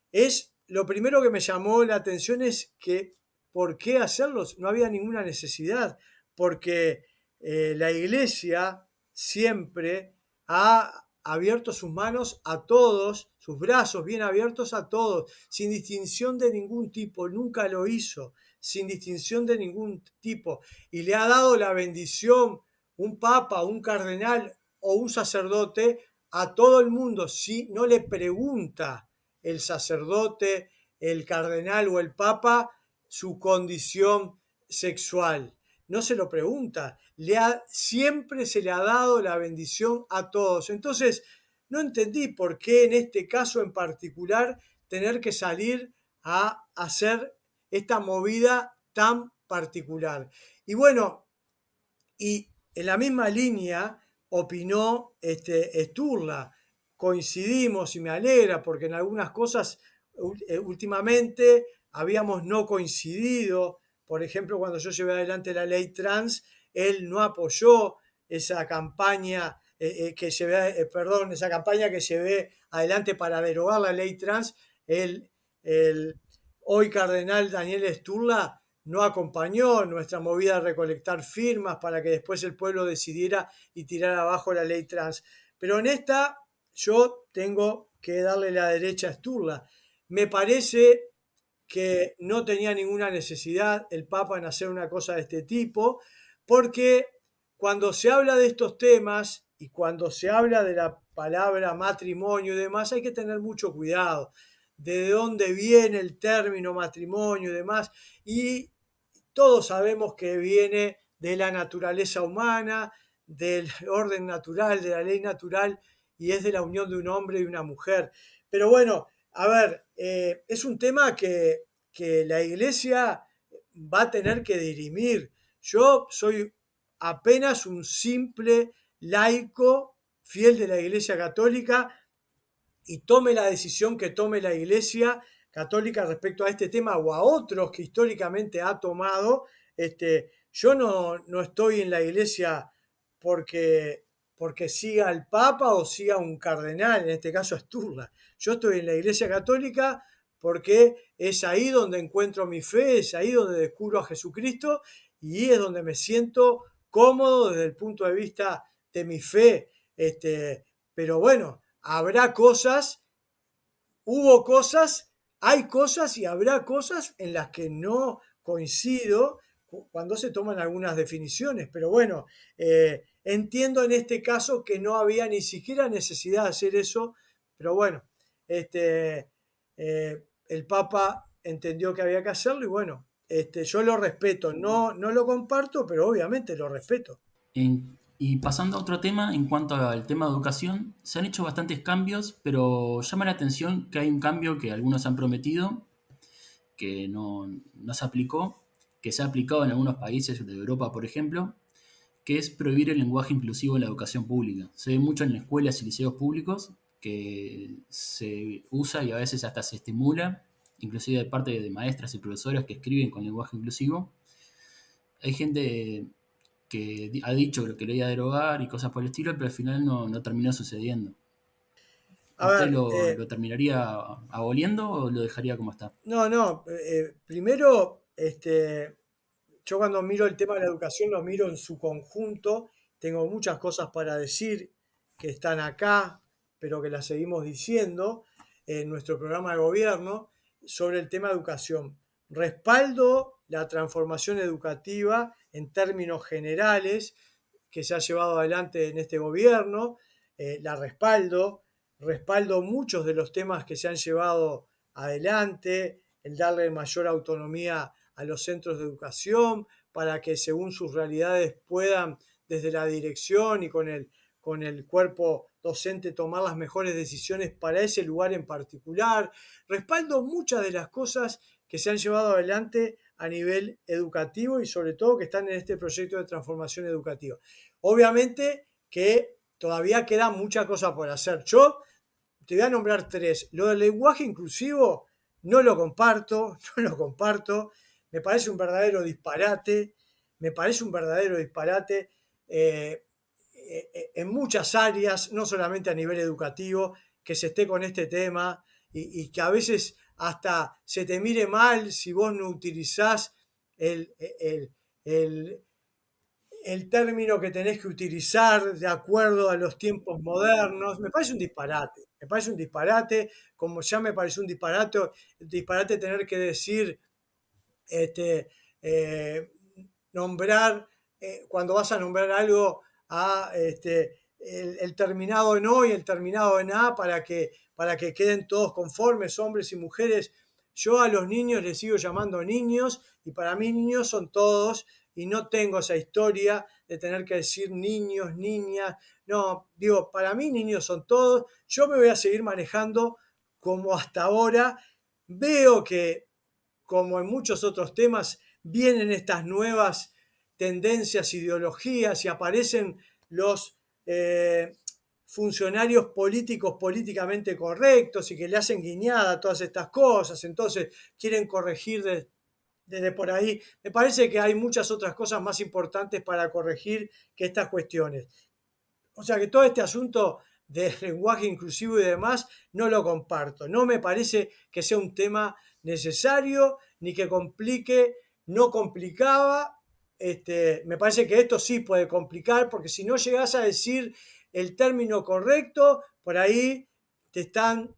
es lo primero que me llamó la atención es que ¿por qué hacerlos? No había ninguna necesidad, porque la Iglesia siempre ha abierto sus manos a todos, sus brazos bien abiertos a todos, sin distinción de ningún tipo, nunca lo hizo, sin distinción de ningún tipo, y le ha dado la bendición un papa, un cardenal o un sacerdote a todo el mundo, si no le pregunta el sacerdote, el cardenal o el papa su condición sexual. No se lo pregunta, siempre se le ha dado la bendición a todos. Entonces, no entendí por qué en este caso en particular tener que salir a hacer esta movida tan particular. Y bueno, y en la misma línea opinó Sturla. Coincidimos y me alegra porque en algunas cosas últimamente habíamos no coincidido. Por ejemplo, cuando yo llevé adelante la ley trans, él no apoyó esa campaña esa campaña que llevé adelante para derogar la ley trans. El hoy cardenal Daniel Sturla no acompañó nuestra movida de recolectar firmas para que después el pueblo decidiera y tirara abajo la ley trans. Pero en esta yo tengo que darle la derecha a Sturla. Me parece que no tenía ninguna necesidad el Papa en hacer una cosa de este tipo, porque cuando se habla de estos temas y cuando se habla de la palabra matrimonio y demás, hay que tener mucho cuidado de dónde viene el término matrimonio y demás. Y todos sabemos que viene de la naturaleza humana, del orden natural, de la ley natural, y es de la unión de un hombre y una mujer. Pero bueno, a ver, es un tema que la Iglesia va a tener que dirimir. Yo soy apenas un simple laico fiel de la Iglesia Católica y tome la decisión que tome la Iglesia Católica respecto a este tema o a otros que históricamente ha tomado, yo no estoy en la Iglesia porque siga al Papa o siga un cardenal, en este caso Sturla. Yo estoy en la Iglesia Católica porque es ahí donde encuentro mi fe, es ahí donde descubro a Jesucristo y es donde me siento cómodo desde el punto de vista de mi fe. Pero bueno, habrá cosas, hubo cosas, hay cosas y habrá cosas en las que no coincido cuando se toman algunas definiciones. Pero bueno, entiendo en este caso que no había ni siquiera necesidad de hacer eso, pero bueno, el Papa entendió que había que hacerlo y bueno, yo lo respeto, no lo comparto, pero obviamente lo respeto. Y pasando a otro tema, en cuanto al tema de educación, se han hecho bastantes cambios, pero llama la atención que hay un cambio que algunos han prometido, que no se aplicó, que se ha aplicado en algunos países de Europa, por ejemplo, que es prohibir el lenguaje inclusivo en la educación pública. Se ve mucho en escuelas y liceos públicos que se usa y a veces hasta se estimula, inclusive de parte de maestras y profesoras que escriben con lenguaje inclusivo. Hay gente que ha dicho que lo iba a derogar y cosas por el estilo, pero al final no terminó sucediendo. A ¿Usted ver, lo terminaría aboliendo o lo dejaría como está? no, primero, yo cuando miro el tema de la educación lo miro en su conjunto. Tengo muchas cosas para decir que están acá, pero que las seguimos diciendo en nuestro programa de gobierno sobre el tema de educación. Respaldo la transformación educativa en términos generales que se ha llevado adelante en este gobierno, la respaldo muchos de los temas que se han llevado adelante, el darle mayor autonomía a los centros de educación para que según sus realidades puedan desde la dirección y con el cuerpo docente tomar las mejores decisiones para ese lugar en particular. Respaldo muchas de las cosas que se han llevado adelante a nivel educativo y sobre todo que están en este proyecto de transformación educativa. Obviamente que todavía queda mucha cosa por hacer. Yo te voy a nombrar tres. Lo del lenguaje inclusivo no lo comparto, no lo comparto. Me parece un verdadero disparate, me parece un verdadero disparate en muchas áreas, no solamente a nivel educativo, que se esté con este tema y que a veces hasta se te mire mal si vos no utilizás el, el, el, el término que tenés que utilizar de acuerdo a los tiempos modernos. Me parece un disparate, me parece un disparate, como ya me pareció un disparate tener que decir, este, eh, nombrar, cuando vas a nombrar algo, a el terminado en O y el terminado en A para que queden todos conformes, hombres y mujeres. Yo a los niños les sigo llamando niños y para mí niños son todos y no tengo esa historia de tener que decir niños, niñas. No, digo, para mí niños son todos. Yo me voy a seguir manejando como hasta ahora. Veo que, como en muchos otros temas, vienen estas nuevas tendencias, ideologías y aparecen los funcionarios políticos políticamente correctos y que le hacen guiñada a todas estas cosas, entonces quieren corregir desde por ahí. Me parece que hay muchas otras cosas más importantes para corregir que estas cuestiones. O sea que todo este asunto del lenguaje inclusivo y demás no lo comparto. No me parece que sea un tema necesario ni que complique, no complicaba. Me parece que esto sí puede complicar porque si no llegas a decir el término correcto, por ahí te están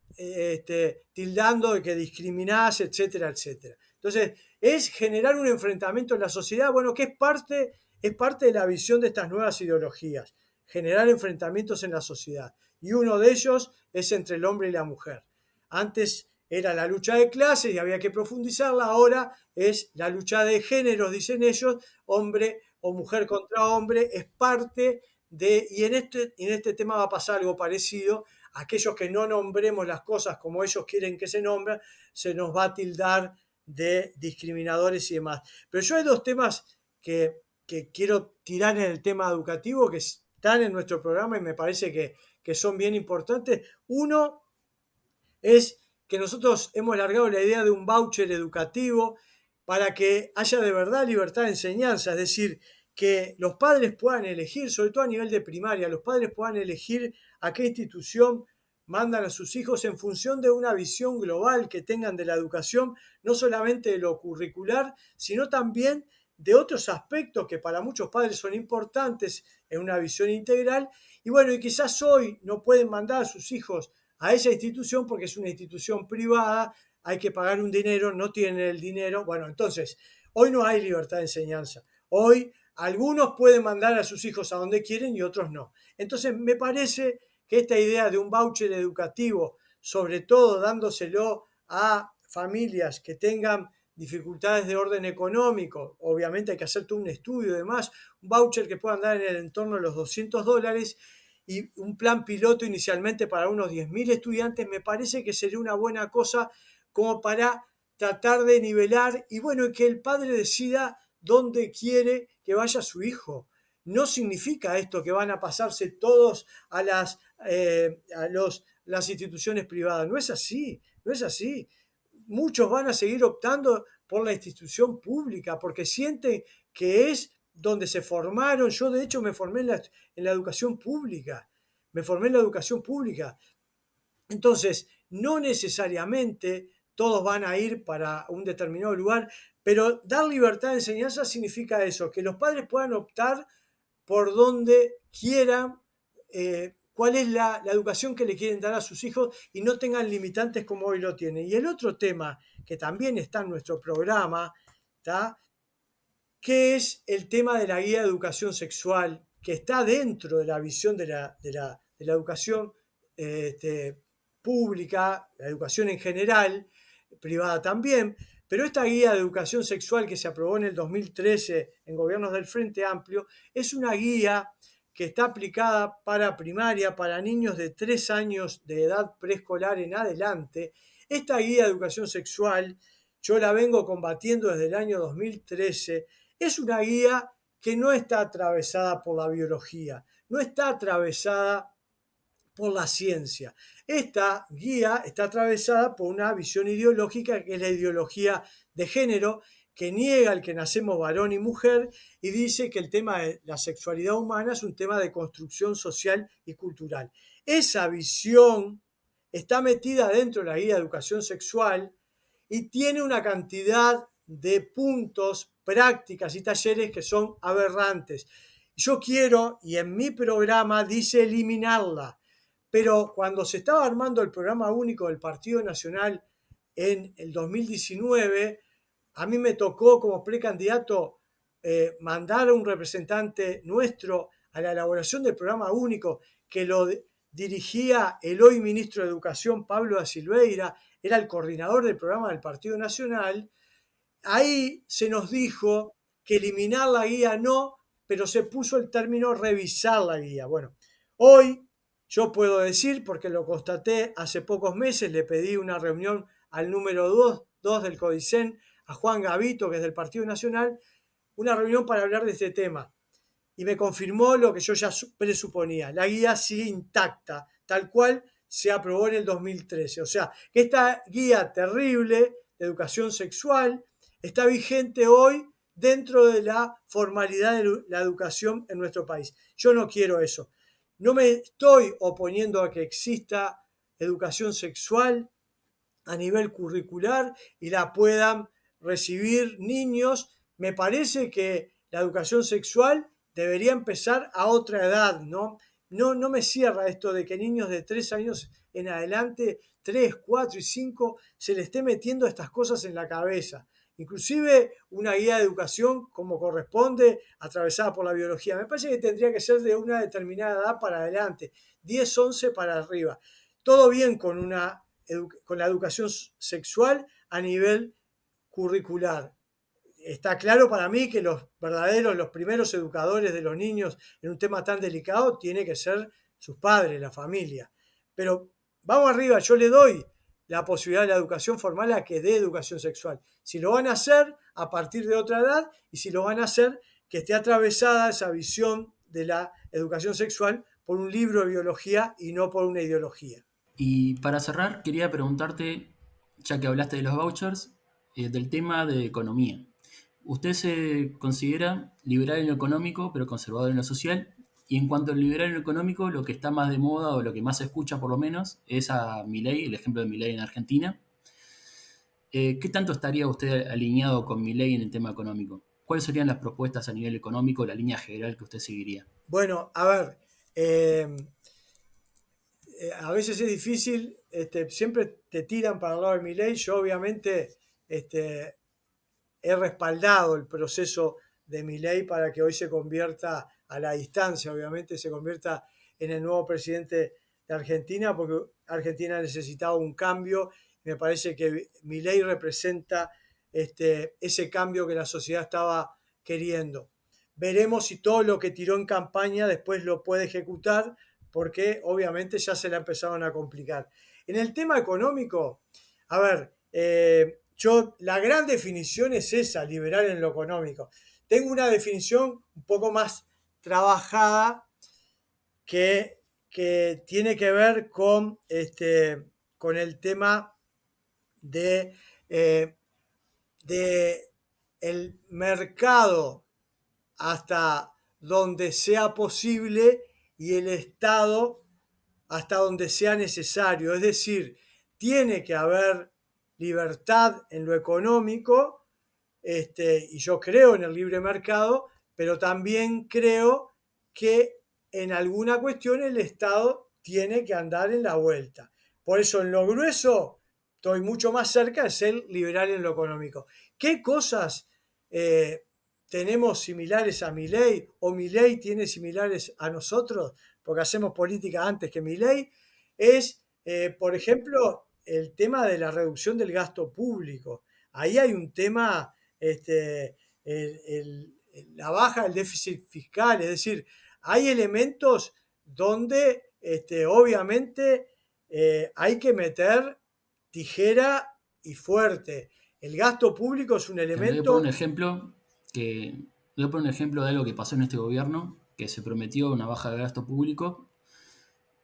tildando de que discriminás, etcétera, etcétera. Entonces, es generar un enfrentamiento en la sociedad, bueno, que es parte de la visión de estas nuevas ideologías, generar enfrentamientos en la sociedad. Y uno de ellos es entre el hombre y la mujer. Antes era la lucha de clases y había que profundizarla, ahora es la lucha de géneros, dicen ellos, hombre o mujer contra hombre, es parte de, y en este tema va a pasar algo parecido, aquellos que no nombremos las cosas como ellos quieren que se nombren, se nos va a tildar de discriminadores y demás. Pero yo hay dos temas que quiero tirar en el tema educativo que están en nuestro programa y me parece que son bien importantes. Uno es que nosotros hemos largado la idea de un voucher educativo para que haya de verdad libertad de enseñanza, es decir, que los padres puedan elegir, sobre todo a nivel de primaria, los padres puedan elegir a qué institución mandan a sus hijos en función de una visión global que tengan de la educación, no solamente de lo curricular, sino también de otros aspectos que para muchos padres son importantes en una visión integral. Y bueno, y quizás hoy no pueden mandar a sus hijos a esa institución porque es una institución privada, hay que pagar un dinero, no tienen el dinero. Bueno, entonces, hoy no hay libertad de enseñanza. Hoy algunos pueden mandar a sus hijos a donde quieren y otros no. Entonces, me parece que esta idea de un voucher educativo, sobre todo dándoselo a familias que tengan dificultades de orden económico, obviamente hay que hacer todo un estudio y demás, un voucher que puedan dar en el entorno de los $200 y un plan piloto inicialmente para unos 10.000 estudiantes, me parece que sería una buena cosa como para tratar de nivelar y bueno, que el padre decida dónde quiere que vaya su hijo. No significa esto que van a pasarse todos a las instituciones privadas. No es así, no es así. Muchos van a seguir optando por la institución pública porque sienten que es donde se formaron. Yo de hecho me formé en la educación pública. Me formé en la educación pública. Entonces, no necesariamente todos van a ir para un determinado lugar, pero dar libertad de enseñanza significa eso, que los padres puedan optar por donde quieran, cuál es la educación que le quieren dar a sus hijos y no tengan limitantes como hoy lo tienen. Y el otro tema que también está en nuestro programa, ¿está? ¿Qué es el tema de la guía de educación sexual que está dentro de la visión de la educación pública, la educación en general, privada también? Pero esta guía de educación sexual que se aprobó en el 2013 en gobiernos del Frente Amplio es una guía que está aplicada para primaria, para niños de 3 años de edad preescolar en adelante. Esta guía de educación sexual yo la vengo combatiendo desde el año 2013. Es una guía que no está atravesada por la biología, no está atravesada por la ciencia. Esta guía está atravesada por una visión ideológica que es la ideología de género, que niega el que nacemos varón y mujer y dice que el tema de la sexualidad humana es un tema de construcción social y cultural. Esa visión está metida dentro de la guía de educación sexual y tiene una cantidad de puntos, prácticas y talleres que son aberrantes. Yo quiero, y en mi programa dice eliminarla, pero cuando se estaba armando el programa único del Partido Nacional en el 2019, a mí me tocó como precandidato mandar a un representante nuestro a la elaboración del programa único que lo dirigía el hoy ministro de Educación, Pablo da Silveira, era el coordinador del programa del Partido Nacional. Ahí se nos dijo que eliminar la guía no, pero se puso el término revisar la guía. Bueno, hoy yo puedo decir, porque lo constaté hace pocos meses, le pedí una reunión al número 2 del CODICEN, a Juan Gavito, que es del Partido Nacional, una reunión para hablar de este tema. Y me confirmó lo que yo ya presuponía. La guía sigue intacta, tal cual se aprobó en el 2013. O sea, que esta guía terrible de educación sexual está vigente hoy dentro de la formalidad de la educación en nuestro país. Yo no quiero eso. No me estoy oponiendo a que exista educación sexual a nivel curricular y la puedan recibir niños. Me parece que la educación sexual debería empezar a otra edad, ¿no? No me cierra esto de que niños de 3 años en adelante, 3, 4 y 5, se le esté metiendo estas cosas en la cabeza. Inclusive una guía de educación como corresponde, atravesada por la biología. Me parece que tendría que ser de una determinada edad para adelante, 10, 11 para arriba. Todo bien con la educación sexual a nivel curricular. Está claro para mí que los primeros educadores de los niños en un tema tan delicado tiene que ser sus padres, la familia. Pero vamos arriba, yo le doy la posibilidad de la educación formal a que dé educación sexual. Si lo van a hacer a partir de otra edad y si lo van a hacer que esté atravesada esa visión de la educación sexual por un libro de biología y no por una ideología. Y para cerrar, quería preguntarte, ya que hablaste de los vouchers, del tema de economía. Usted se considera liberal en lo económico, pero conservador en lo social. Y en cuanto al liberal en lo económico, lo que está más de moda, o lo que más se escucha por lo menos, es a Milei, el ejemplo de Milei en Argentina. ¿Qué tanto estaría usted alineado con Milei en el tema económico? ¿Cuáles serían las propuestas a nivel económico, la línea general que usted seguiría? Bueno, a ver, a veces es difícil, siempre te tiran para el lado de Milei. Yo obviamente he respaldado el proceso de Milei para que hoy se convierta a la distancia, obviamente se convierta en el nuevo presidente de Argentina, porque Argentina necesitaba un cambio. Me parece que Milei representa ese cambio que la sociedad estaba queriendo. Veremos si todo lo que tiró en campaña después lo puede ejecutar, porque obviamente ya se la empezaron a complicar. En el tema económico, a ver, la gran definición es esa, liberal en lo económico. Tengo una definición un poco más trabajada que tiene que ver con el tema eh, de el mercado hasta donde sea posible y el Estado hasta donde sea necesario. Es decir, tiene que haber libertad en lo económico, y yo creo en el libre mercado, pero también creo que en alguna cuestión el Estado tiene que andar en la vuelta. Por eso en lo grueso estoy mucho más cerca de ser liberal en lo económico. ¿Qué cosas eh, tenemos similares a Milei o Milei tiene similares a nosotros, porque hacemos política antes que Milei, es, por ejemplo, el tema de la reducción del gasto público. Ahí hay un tema, la baja del déficit fiscal, es decir, hay elementos donde obviamente hay que meter tijera y fuerte. El gasto público es un Te voy a poner un elemento. ejemplo que voy a poner un ejemplo de algo que pasó en este gobierno, que se prometió una baja de gasto público,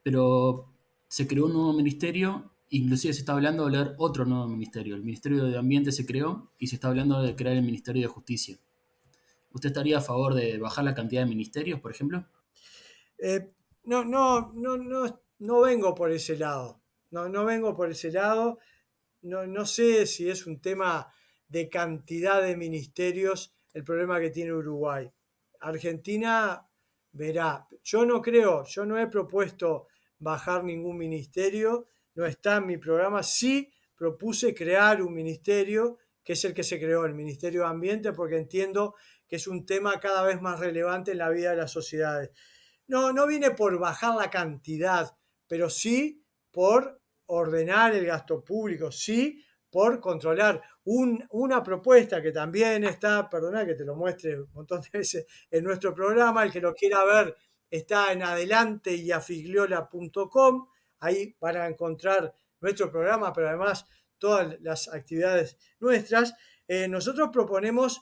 pero se creó un nuevo ministerio, inclusive se está hablando de crear otro nuevo ministerio. El Ministerio de Ambiente se creó y se está hablando de crear el Ministerio de Justicia. ¿Usted estaría a favor de bajar la cantidad de ministerios, por ejemplo? eh, no vengo por ese lado. No vengo por ese lado. No sé si es un tema de cantidad de ministerios el problema que tiene Uruguay. Argentina verá. Yo no he propuesto bajar ningún ministerio, no está en mi programa. Sí propuse crear un ministerio, que es el que se creó, el Ministerio de Ambiente, porque entiendo que es un tema cada vez más relevante en la vida de las sociedades. No viene por bajar la cantidad, pero sí por ordenar el gasto público, sí por controlar una propuesta que también está, perdona que te lo muestre un montón de veces en nuestro programa, el que lo quiera ver está en adelanteyafiliola.com, ahí van a encontrar nuestro programa, pero además todas las actividades nuestras. Nosotros proponemos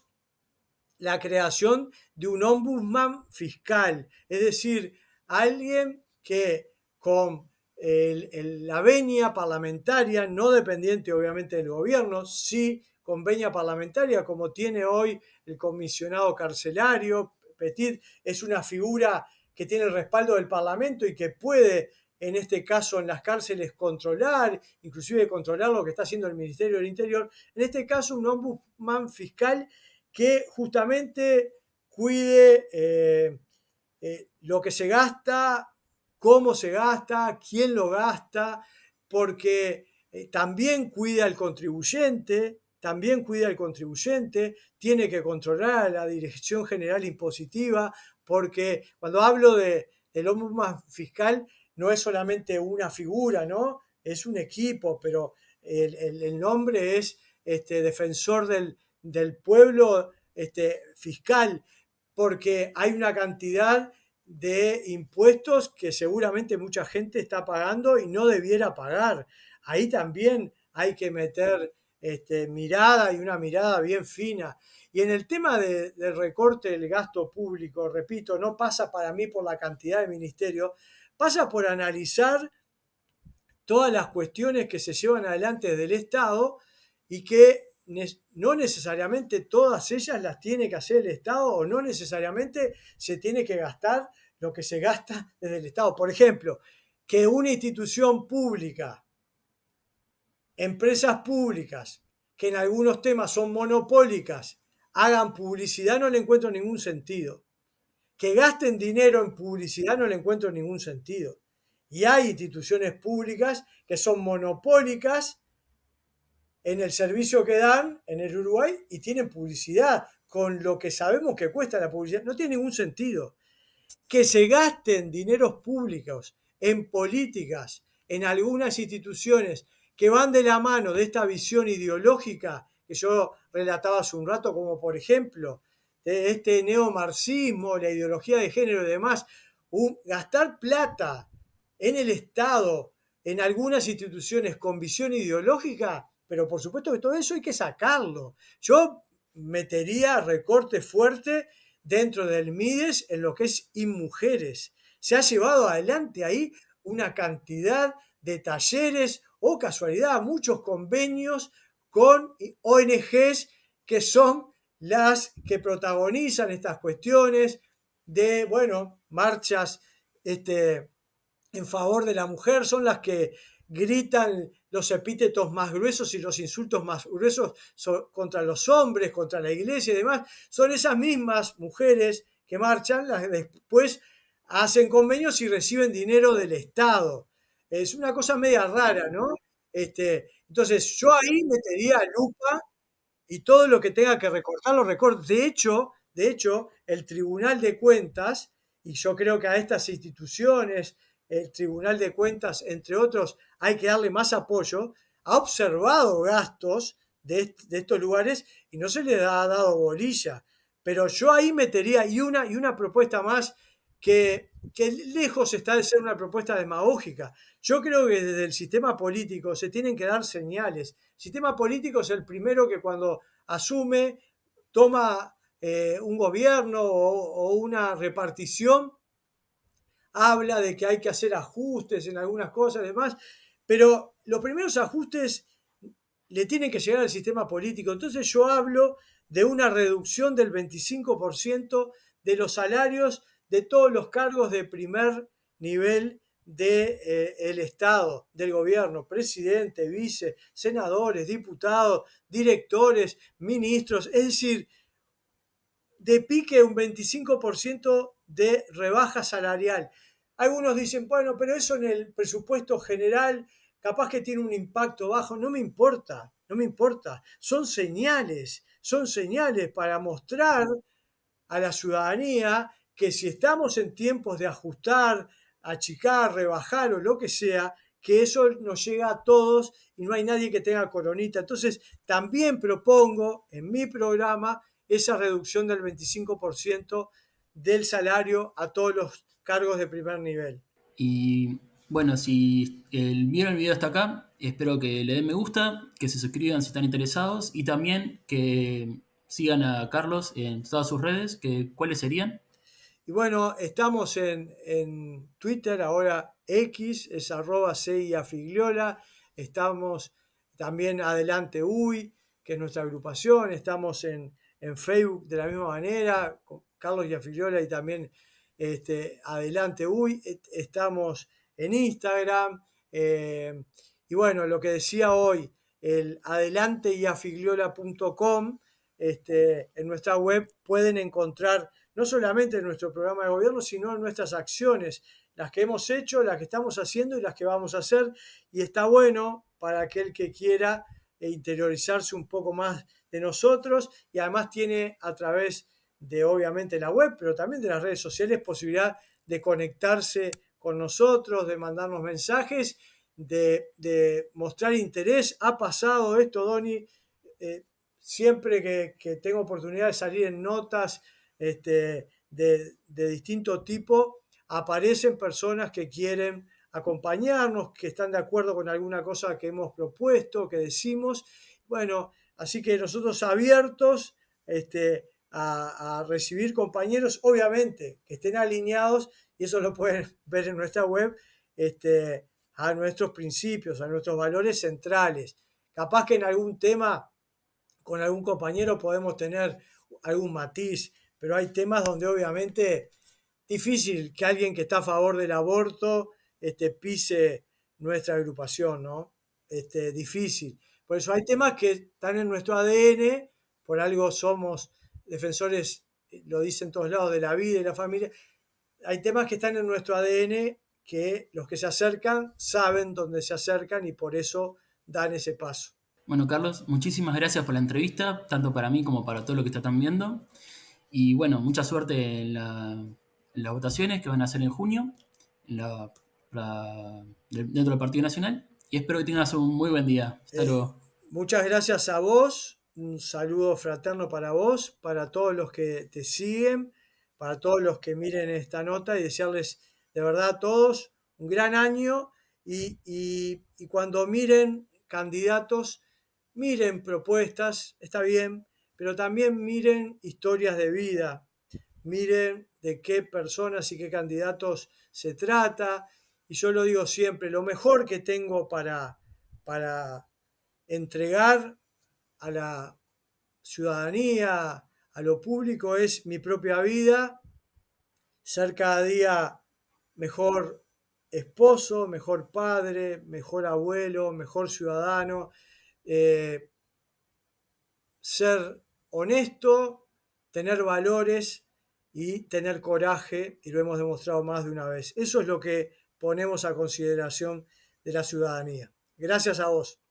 la creación de un ombudsman fiscal, es decir, alguien que con la venia parlamentaria, no dependiente obviamente del gobierno, sí con venia parlamentaria, como tiene hoy el comisionado carcelario. Petit es una figura que tiene el respaldo del Parlamento y que puede, en este caso en las cárceles, controlar, inclusive controlar lo que está haciendo el Ministerio del Interior. En este caso, un ombudsman fiscal que justamente cuide lo que se gasta, cómo se gasta, quién lo gasta, porque también cuida al contribuyente, tiene que controlar a la Dirección General Impositiva, porque cuando hablo del ombudsman fiscal no es solamente una figura, ¿no? Es un equipo, pero el nombre es defensor del pueblo fiscal, porque hay una cantidad de impuestos que seguramente mucha gente está pagando y no debiera pagar. Ahí también hay que meter mirada y una mirada bien fina. Y en el tema del recorte del gasto público, repito, no pasa para mí por la cantidad de ministerios, pasa por analizar todas las cuestiones que se llevan adelante del Estado y que no necesariamente todas ellas las tiene que hacer el Estado o no necesariamente se tiene que gastar lo que se gasta desde el Estado. Por ejemplo, que una institución pública, empresas públicas, que en algunos temas son monopólicas, hagan publicidad, no le encuentro ningún sentido. Que gasten dinero en publicidad no le encuentro ningún sentido. Y hay instituciones públicas que son monopólicas en el servicio que dan en el Uruguay y tienen publicidad con lo que sabemos que cuesta la publicidad. No tiene ningún sentido. Que se gasten dineros públicos en políticas, en algunas instituciones que van de la mano de esta visión ideológica que yo relataba hace un rato, como por ejemplo de este neomarxismo, la ideología de género y demás, gastar plata en el Estado, en algunas instituciones con visión ideológica, pero por supuesto que todo eso hay que sacarlo. Yo metería recorte fuerte dentro del MIDES en lo que es InMujeres. Se ha llevado adelante ahí una cantidad de talleres o casualidad, muchos convenios con ONGs que son las que protagonizan estas cuestiones de, bueno, marchas en favor de la mujer, son las que gritan los epítetos más gruesos y los insultos más gruesos contra los hombres, contra la iglesia y demás. Son esas mismas mujeres que marchan las que después hacen convenios y reciben dinero del Estado. Es una cosa media rara, ¿no? Entonces yo ahí metería lupa y todo lo que tenga que recortar lo recorto. De hecho, el Tribunal de Cuentas, y yo creo que a estas instituciones, el Tribunal de Cuentas, entre otros, hay que darle más apoyo, ha observado gastos de estos lugares y no se les ha dado bolilla. Pero yo ahí metería, y una propuesta más que lejos está de ser una propuesta demagógica. Yo creo que desde el sistema político se tienen que dar señales. El sistema político es el primero que cuando asume, toma un gobierno o una repartición, habla de que hay que hacer ajustes en algunas cosas y demás, pero los primeros ajustes le tienen que llegar al sistema político. Entonces yo hablo de una reducción del 25% de los salarios de todos los cargos de primer nivel del Estado, del gobierno, presidente, vice, senadores, diputados, directores, ministros, es decir, de pique un 25% de rebaja salarial. Algunos dicen, bueno, pero eso en el presupuesto general capaz que tiene un impacto bajo. No me importa, no me importa. Son señales para mostrar a la ciudadanía que si estamos en tiempos de ajustar, achicar, rebajar o lo que sea, que eso nos llega a todos y no hay nadie que tenga coronita. Entonces, también propongo en mi programa esa reducción del 25% del salario a todos los cargos de primer nivel. Y bueno, si vieron el video hasta acá, espero que le den me gusta, que se suscriban si están interesados y también que sigan a Carlos en todas sus redes, que ¿cuáles serían? Y bueno, estamos en Twitter, ahora X, es @ciafigliola. Estamos también Adelante Uy, que es nuestra agrupación. Estamos en Facebook de la misma manera, con Carlos Iafigliola y también Adelante Uy. Estamos en Instagram. Y bueno, lo que decía hoy, el adelanteiafigliola.com, en nuestra web pueden encontrar no solamente en nuestro programa de gobierno, sino en nuestras acciones, las que hemos hecho, las que estamos haciendo y las que vamos a hacer. Y está bueno para aquel que quiera interiorizarse un poco más de nosotros, y además tiene a través de obviamente la web, pero también de las redes sociales, posibilidad de conectarse con nosotros, de mandarnos mensajes, de mostrar interés. Ha pasado esto, Doni, siempre que tengo oportunidad de salir en notas de distinto tipo, aparecen personas que quieren acompañarnos, que están de acuerdo con alguna cosa que hemos propuesto, que decimos. Bueno, así que nosotros abiertos a recibir compañeros, obviamente, que estén alineados, y eso lo pueden ver en nuestra web, a nuestros principios, a nuestros valores centrales. Capaz que en algún tema con algún compañero podemos tener algún matiz, pero hay temas donde obviamente difícil que alguien que está a favor del aborto pise nuestra agrupación, ¿no? Difícil. Por eso hay temas que están en nuestro ADN, por algo somos defensores, lo dicen todos lados, de la vida y la familia. Hay temas que están en nuestro ADN que los que se acercan saben dónde se acercan y por eso dan ese paso. Bueno, Carlos, muchísimas gracias por la entrevista, tanto para mí como para todo lo que están viendo. Y bueno, mucha suerte en las votaciones que van a hacer en junio dentro del Partido Nacional. Y espero que tengas un muy buen día. Hasta Eh, luego. Muchas gracias a vos, un saludo fraterno para vos, para todos los que te siguen, para todos los que miren esta nota, y desearles de verdad a todos un gran año, y cuando miren candidatos, miren propuestas, está bien, pero también miren historias de vida, miren de qué personas y qué candidatos se trata. Y yo lo digo siempre, lo mejor que tengo para entregar a la ciudadanía, a lo público, es mi propia vida, ser cada día mejor esposo, mejor padre, mejor abuelo, mejor ciudadano, eh, ser honesto, tener valores y tener coraje, y lo hemos demostrado más de una vez. Eso es lo que ponemos a consideración de la ciudadanía. Gracias a vos.